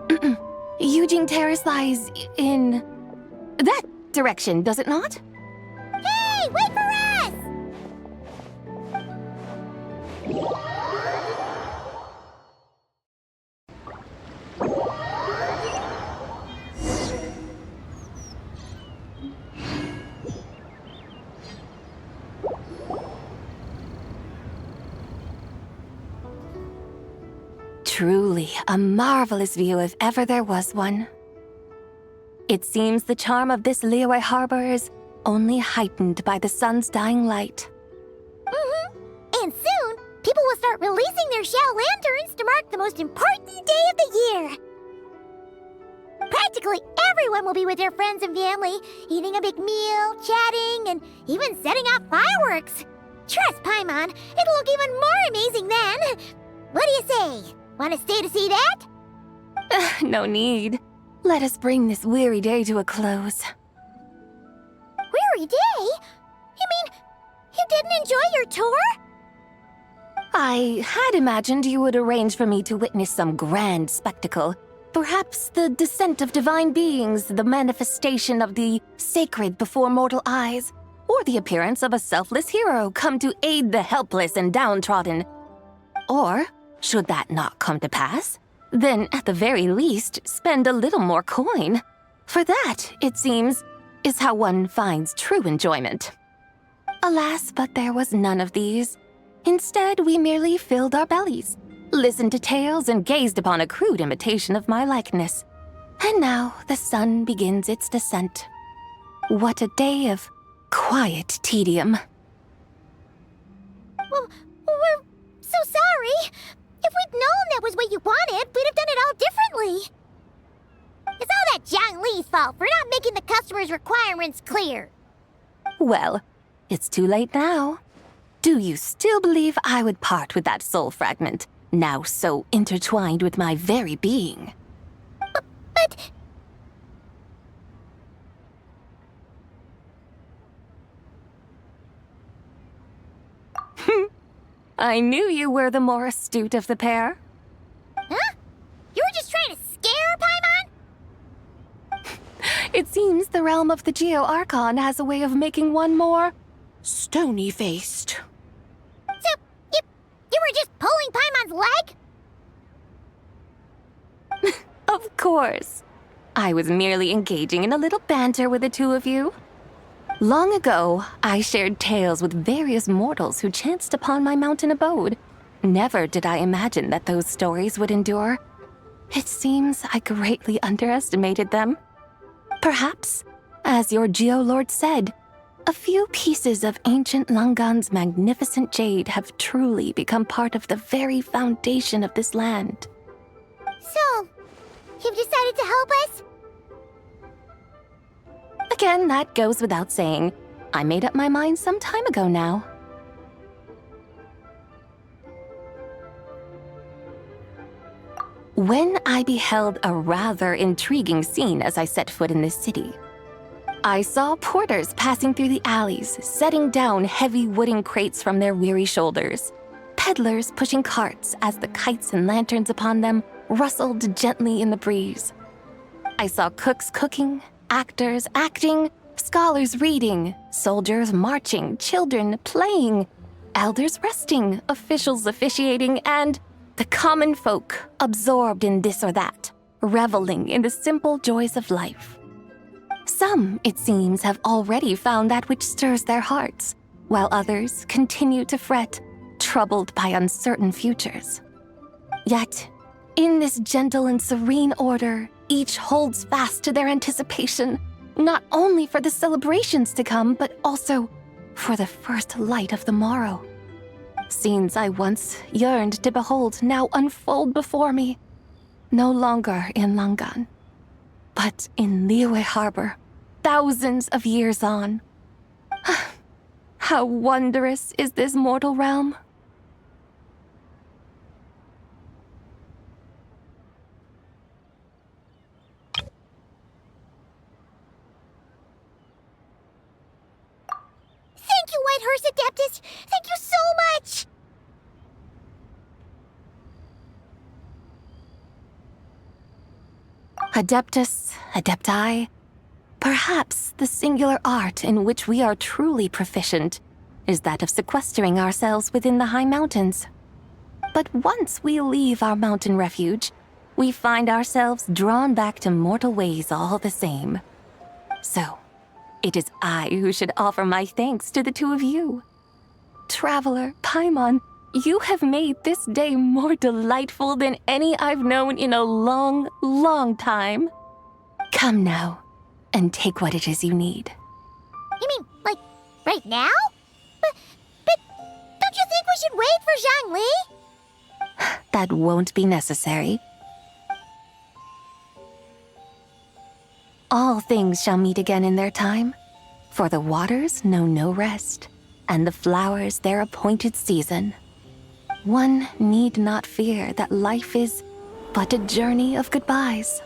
Eugene Terrace lies in that direction, does it not? Hey, wait for us! Truly a marvelous view if ever there was one. It seems the charm of this Liyue harbor is only heightened by the sun's dying light. And soon, people will start releasing their shell lanterns to mark the most important day of the year. Practically everyone will be with their friends and family, eating a big meal, chatting, and even setting off fireworks. Trust Paimon, it'll look even more amazing then. What do you say? Want to stay to see that? No need. Let us bring this weary day to a close. Weary day? You mean you didn't enjoy your tour? I had imagined you would arrange for me to witness some grand spectacle. Perhaps the descent of divine beings, the manifestation of the sacred before mortal eyes, or the appearance of a selfless hero come to aid the helpless and downtrodden. Or, should that not come to pass, then at the very least spend a little more coin. For that, it seems, is how one finds true enjoyment. Alas, but there was none of these. Instead, we merely filled our bellies, listened to tales, and gazed upon a crude imitation of my likeness. And now the sun begins its descent. What a day of quiet tedium. Well, we're so sorry. If we'd known that was what you wanted, we'd have done it all differently. It's all that Zhongli's fault for not making the customer's requirements clear. Well, it's too late now. Do you still believe I would part with that soul fragment, now so intertwined with my very being? But... I knew you were the more astute of the pair. Huh? You were just trying to scare Paimon? It seems the realm of the Geo-Archon has a way of making one more stony-faced. So, you were just pulling Paimon's leg? Of course. I was merely engaging in a little banter with the two of you. Long ago, I shared tales with various mortals who chanced upon my mountain abode. Never did I imagine that those stories would endure. It seems I greatly underestimated them. Perhaps, as your Geolord said, a few pieces of ancient Langan's magnificent jade have truly become part of the very foundation of this land. So, you've decided to help us? Again, that goes without saying. I made up my mind some time ago now. When I beheld a rather intriguing scene as I set foot in this city, I saw porters passing through the alleys, setting down heavy wooden crates from their weary shoulders, peddlers pushing carts as the kites and lanterns upon them rustled gently in the breeze. I saw cooks cooking, actors acting, scholars reading, soldiers marching, children playing, elders resting, officials officiating, and the common folk absorbed in this or that, reveling in the simple joys of life. Some, it seems, have already found that which stirs their hearts, while others continue to fret, troubled by uncertain futures. Yet, in this gentle and serene order, each holds fast to their anticipation, not only for the celebrations to come, but also for the first light of the morrow. Scenes I once yearned to behold now unfold before me, no longer in Langan, but in Liyue Harbor, thousands of years on. How wondrous is this mortal realm! you, Whitehurst Adeptus! Thank you so much! Adeptus, Adepti, perhaps the singular art in which we are truly proficient is that of sequestering ourselves within the high mountains. But once we leave our mountain refuge, we find ourselves drawn back to mortal ways all the same. So, it is I who should offer my thanks to the two of you. Traveler, Paimon, you have made this day more delightful than any I've known in a long, long time. Come now, and take what it is you need. You mean, like, right now? But don't you think we should wait for Zhongli? That won't be necessary. All things shall meet again in their time, for the waters know no rest, and the flowers their appointed season. One need not fear that life is but a journey of goodbyes.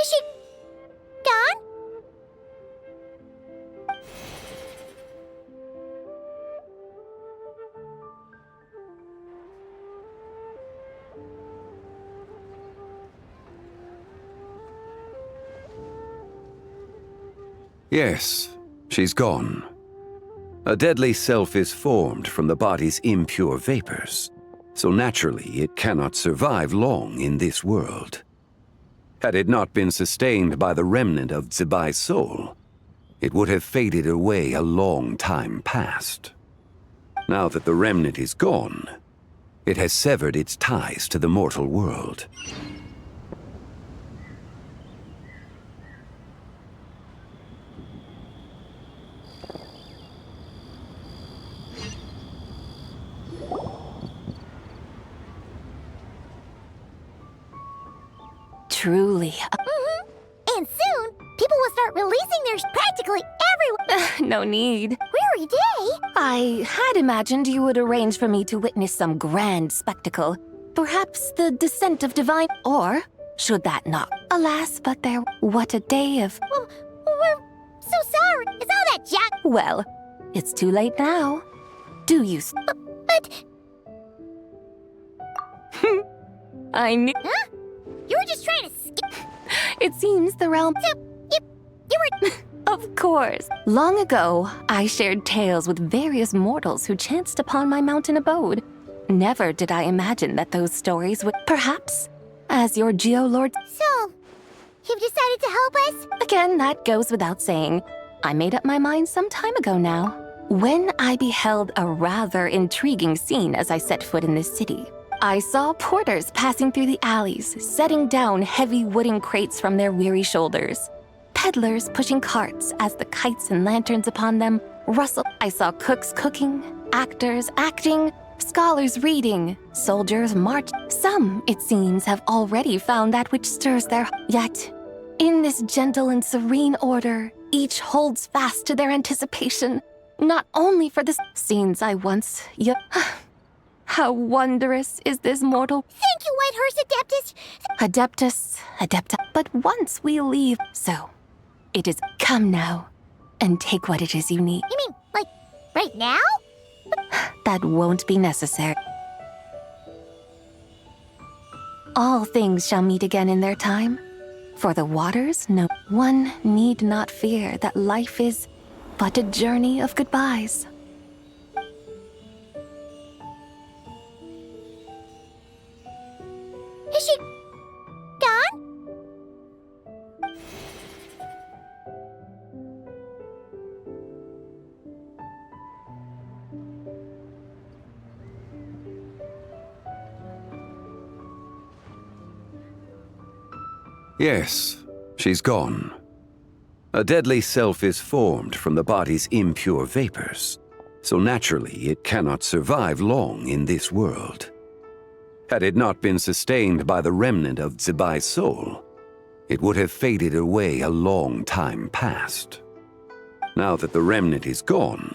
Is she gone? Yes, she's gone. A deadly self is formed from the body's impure vapors, so naturally it cannot survive long in this world. Had it not been sustained by the remnant of Zibai's soul, it would have faded away a long time past. Now that the remnant is gone, it has severed its ties to the mortal world. Truly. And soon, people will start releasing theirs practically everywhere. No need. Weary day. I had imagined you would arrange for me to witness some grand spectacle. Perhaps the descent of divine, or should that not? Alas, but there, what a day of... Well, we're so sorry. Is all that junk? Well, it's too late now. Do you... But... I knew... Huh? You were just trying to skip. It seems the realm... So, you were... Of course. Long ago, I shared tales with various mortals who chanced upon my mountain abode. Never did I imagine that those stories would... Perhaps, as your geolord... So, you've decided to help us? Again, that goes without saying. I made up my mind some time ago now. When I beheld a rather intriguing scene as I set foot in this city. I saw porters passing through the alleys, setting down heavy wooden crates from their weary shoulders. Peddlers pushing carts as the kites and lanterns upon them rustled. I saw cooks cooking, actors acting, scholars reading, soldiers march. Some, it seems, have already found that which stirs their... Yet, in this gentle and serene order, each holds fast to their anticipation, not only for the scenes I once... How wondrous is this mortal... Thank you, Whitehurst Adeptus! Adeptus, Adepta... But once we leave... So, it is... Come now, and take what it is you need. You mean, like, right now? That won't be necessary. All things shall meet again in their time. For the waters know... One need not fear that life is but a journey of goodbyes. Is she gone? Yes, she's gone. A deadly self is formed from the body's impure vapors, so naturally it cannot survive long in this world. Had it not been sustained by the remnant of Zibai's soul, it would have faded away a long time past. Now that the remnant is gone,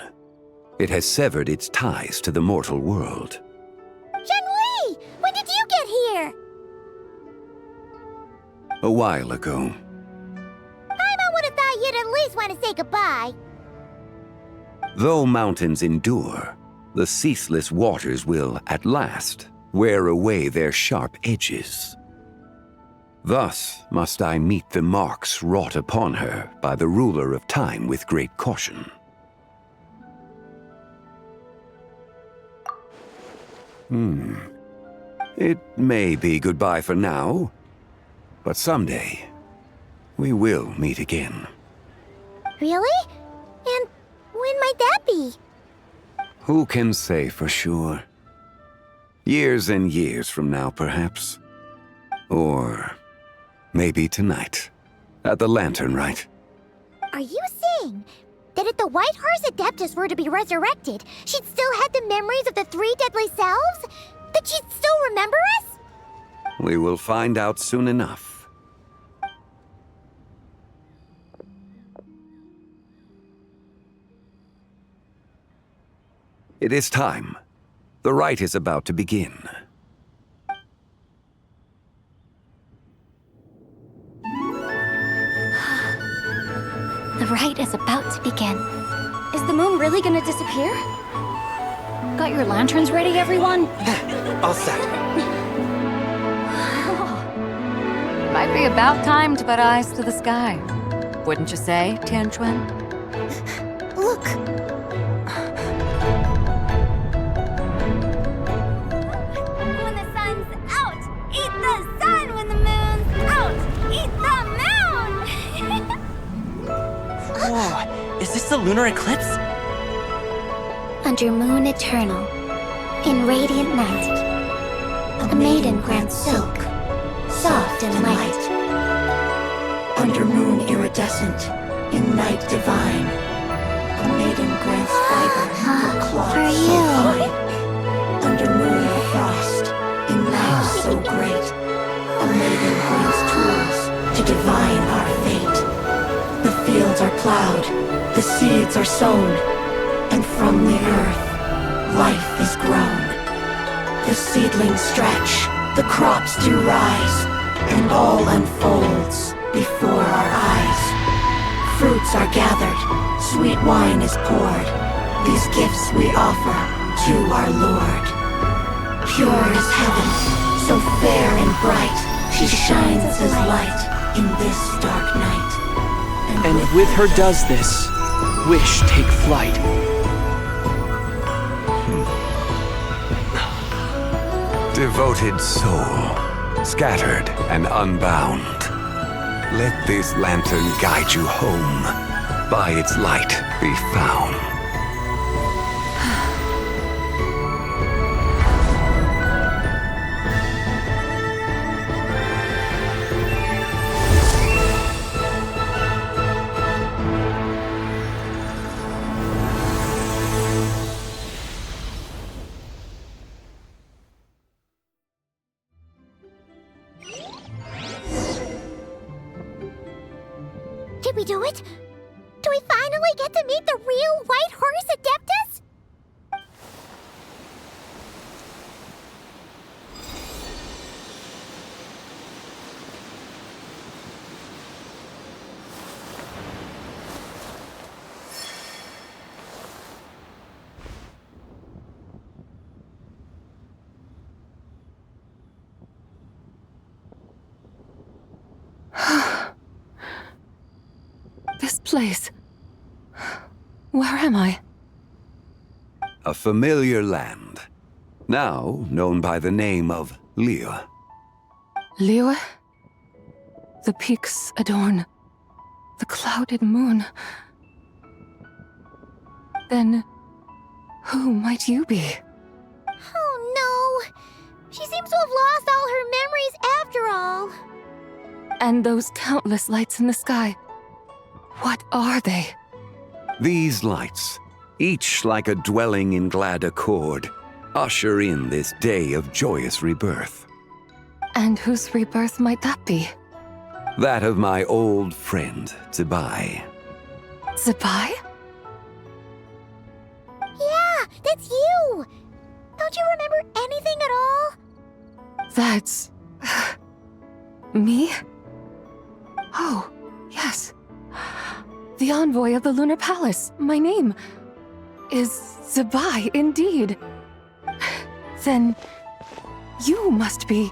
it has severed its ties to the mortal world. Zhongli! When did you get here? A while ago, want to say goodbye. Though mountains endure, the ceaseless waters will, at last, wear away their sharp edges. Thus must I meet the marks wrought upon her by the ruler of time with great caution. It may be goodbye for now, but someday we will meet again. Really? And when might that be? Who can say for sure? Years and years from now, perhaps. Or maybe tonight, at the Lantern Rite. Are you saying that if the White Horse Adeptus were to be resurrected, she'd still have the memories of the 3 deadly selves? That she'd still remember us? We will find out soon enough. It is time. The rite is about to begin. The rite is about to begin. Is the moon really gonna disappear? Got your lanterns ready, everyone? All set. Might be about time to put eyes to the sky. Wouldn't you say, Tianchuan? Look! When the sun's out, eat the sun. When the moon's out, eat the moon. Whoa, is this the lunar eclipse? Under moon eternal, in radiant night, a maiden grants silk, soft and light. Under moon iridescent, in night divine, a maiden grants fiber for cloth For so you. fine. Under moon of frost, in night so great, a maiden brings tools to divine our fate. The fields are plowed, the seeds are sown, and from the earth, life is grown. The seedlings stretch, the crops do rise, and all unfolds before our eyes. Fruits are gathered, sweet wine is poured. These gifts we offer to our Lord. Pure as heaven, so fair and bright, she shines as light in this dark night. And with her does this, wish take flight. Devoted soul, scattered and unbound, let this lantern guide you home, by its light be found. Did we do it? Do we finally get to meet the real White Horse Adeptus? This place. Where am I? A familiar land, now known by the name of Liyue. Liyue? The peaks adorn the clouded moon. Then, who might you be? Oh no! She seems to have lost all her memories after all. And those countless lights in the sky. What are they? These lights, each like a dwelling in glad accord, usher in this day of joyous rebirth. And whose rebirth might that be? That of my old friend, Zibai. Zibai? Yeah, that's you! Don't you remember anything at all? That's... me? Oh, yes. The The envoy of the Lunar Palace. My name is Zibai, indeed. Then you must be...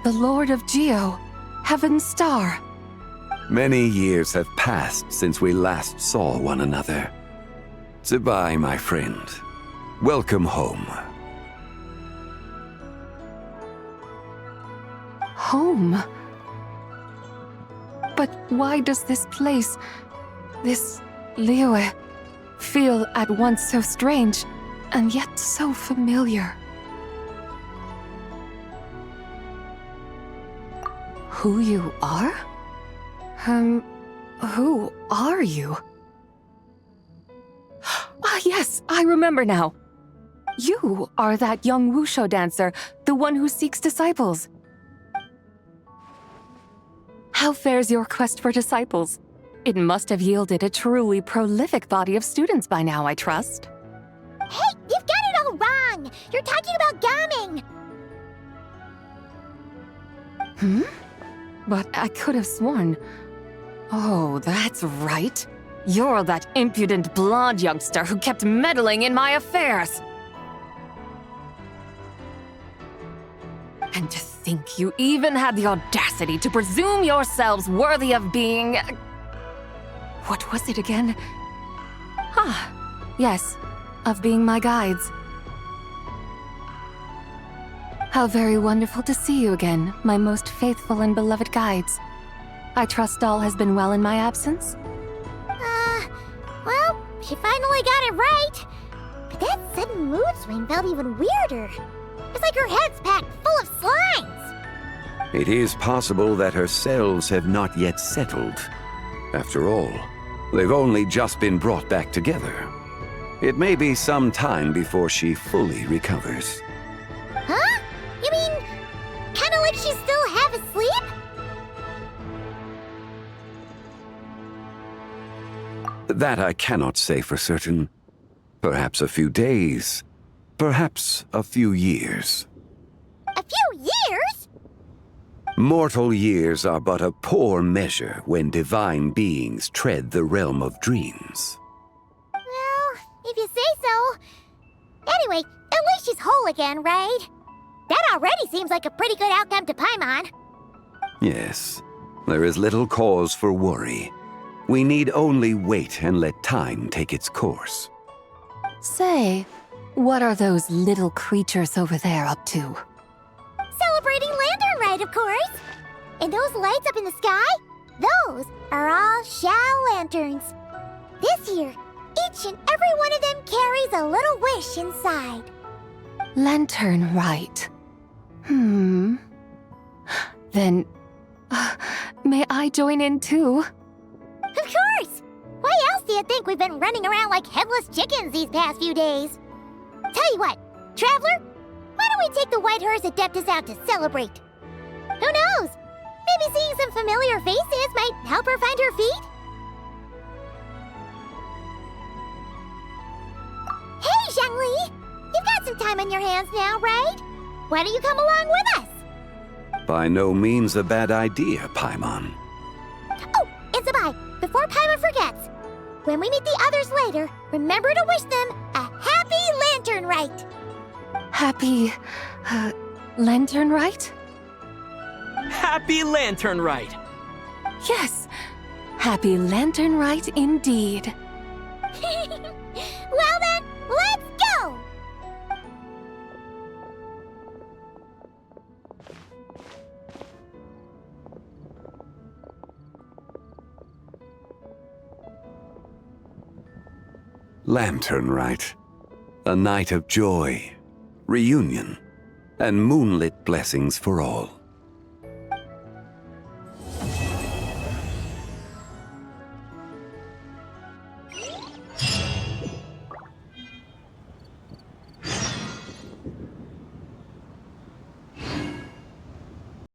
the Lord of Geo, Heaven's Star. Many years have passed since we last saw one another. Zibai, my friend. Welcome home. Home? But why does this place, this Liyue, feel at once so strange and yet so familiar? Who you are? Who are you? Ah, yes, I remember now. You are that young wushu dancer, the one who seeks disciples. How fares your quest for disciples? It must have yielded a truly prolific body of students by now, I trust. Hey, you've got it all wrong! You're talking about gaming! But I could have sworn... Oh, that's right. You're that impudent blonde youngster who kept meddling in my affairs. And to think you even had the audacity to presume yourselves worthy of being... What was it again? Yes, of being my guides. How very wonderful to see you again, my most faithful and beloved guides. I trust all has been well in my absence? Well, she finally got it right. But that sudden mood swing felt even weirder. It's like her head's packed full of slimes. It is possible that her cells have not yet settled. After all, they've only just been brought back together. It may be some time before she fully recovers. Huh? You mean, kinda like she's still half asleep? That I cannot say for certain. Perhaps a few days. Perhaps a few years. A few years? Mortal years are but a poor measure when divine beings tread the realm of dreams. Well, if you say so. Anyway, at least she's whole again, right? That already seems like a pretty good outcome to Paimon. Yes, there is little cause for worry. We need only wait and let time take its course. Say, what are those little creatures over there up to? Celebrating Lantern Rite, of course! And those lights up in the sky? Those are all Shao lanterns. This year, each and every one of them carries a little wish inside. Lantern Rite. Then, may I join in too? Of course! Why else do you think we've been running around like headless chickens these past few days? Tell you what, Traveler, why don't we take the White Horse Adeptus out to celebrate? Who knows? Maybe seeing some familiar faces might help her find her feet? Hey, Zhongli! You've got some time on your hands now, right? Why don't you come along with us? By no means a bad idea, Paimon. Oh, and Zibai, before Paimon forgets, when we meet the others later, remember to wish them a happy Lantern Rite. Happy... Lantern Rite? Happy Lantern Rite! Yes! Happy Lantern Rite indeed. Well then, let's go! Lantern Rite. A night of joy, reunion, and moonlit blessings for all.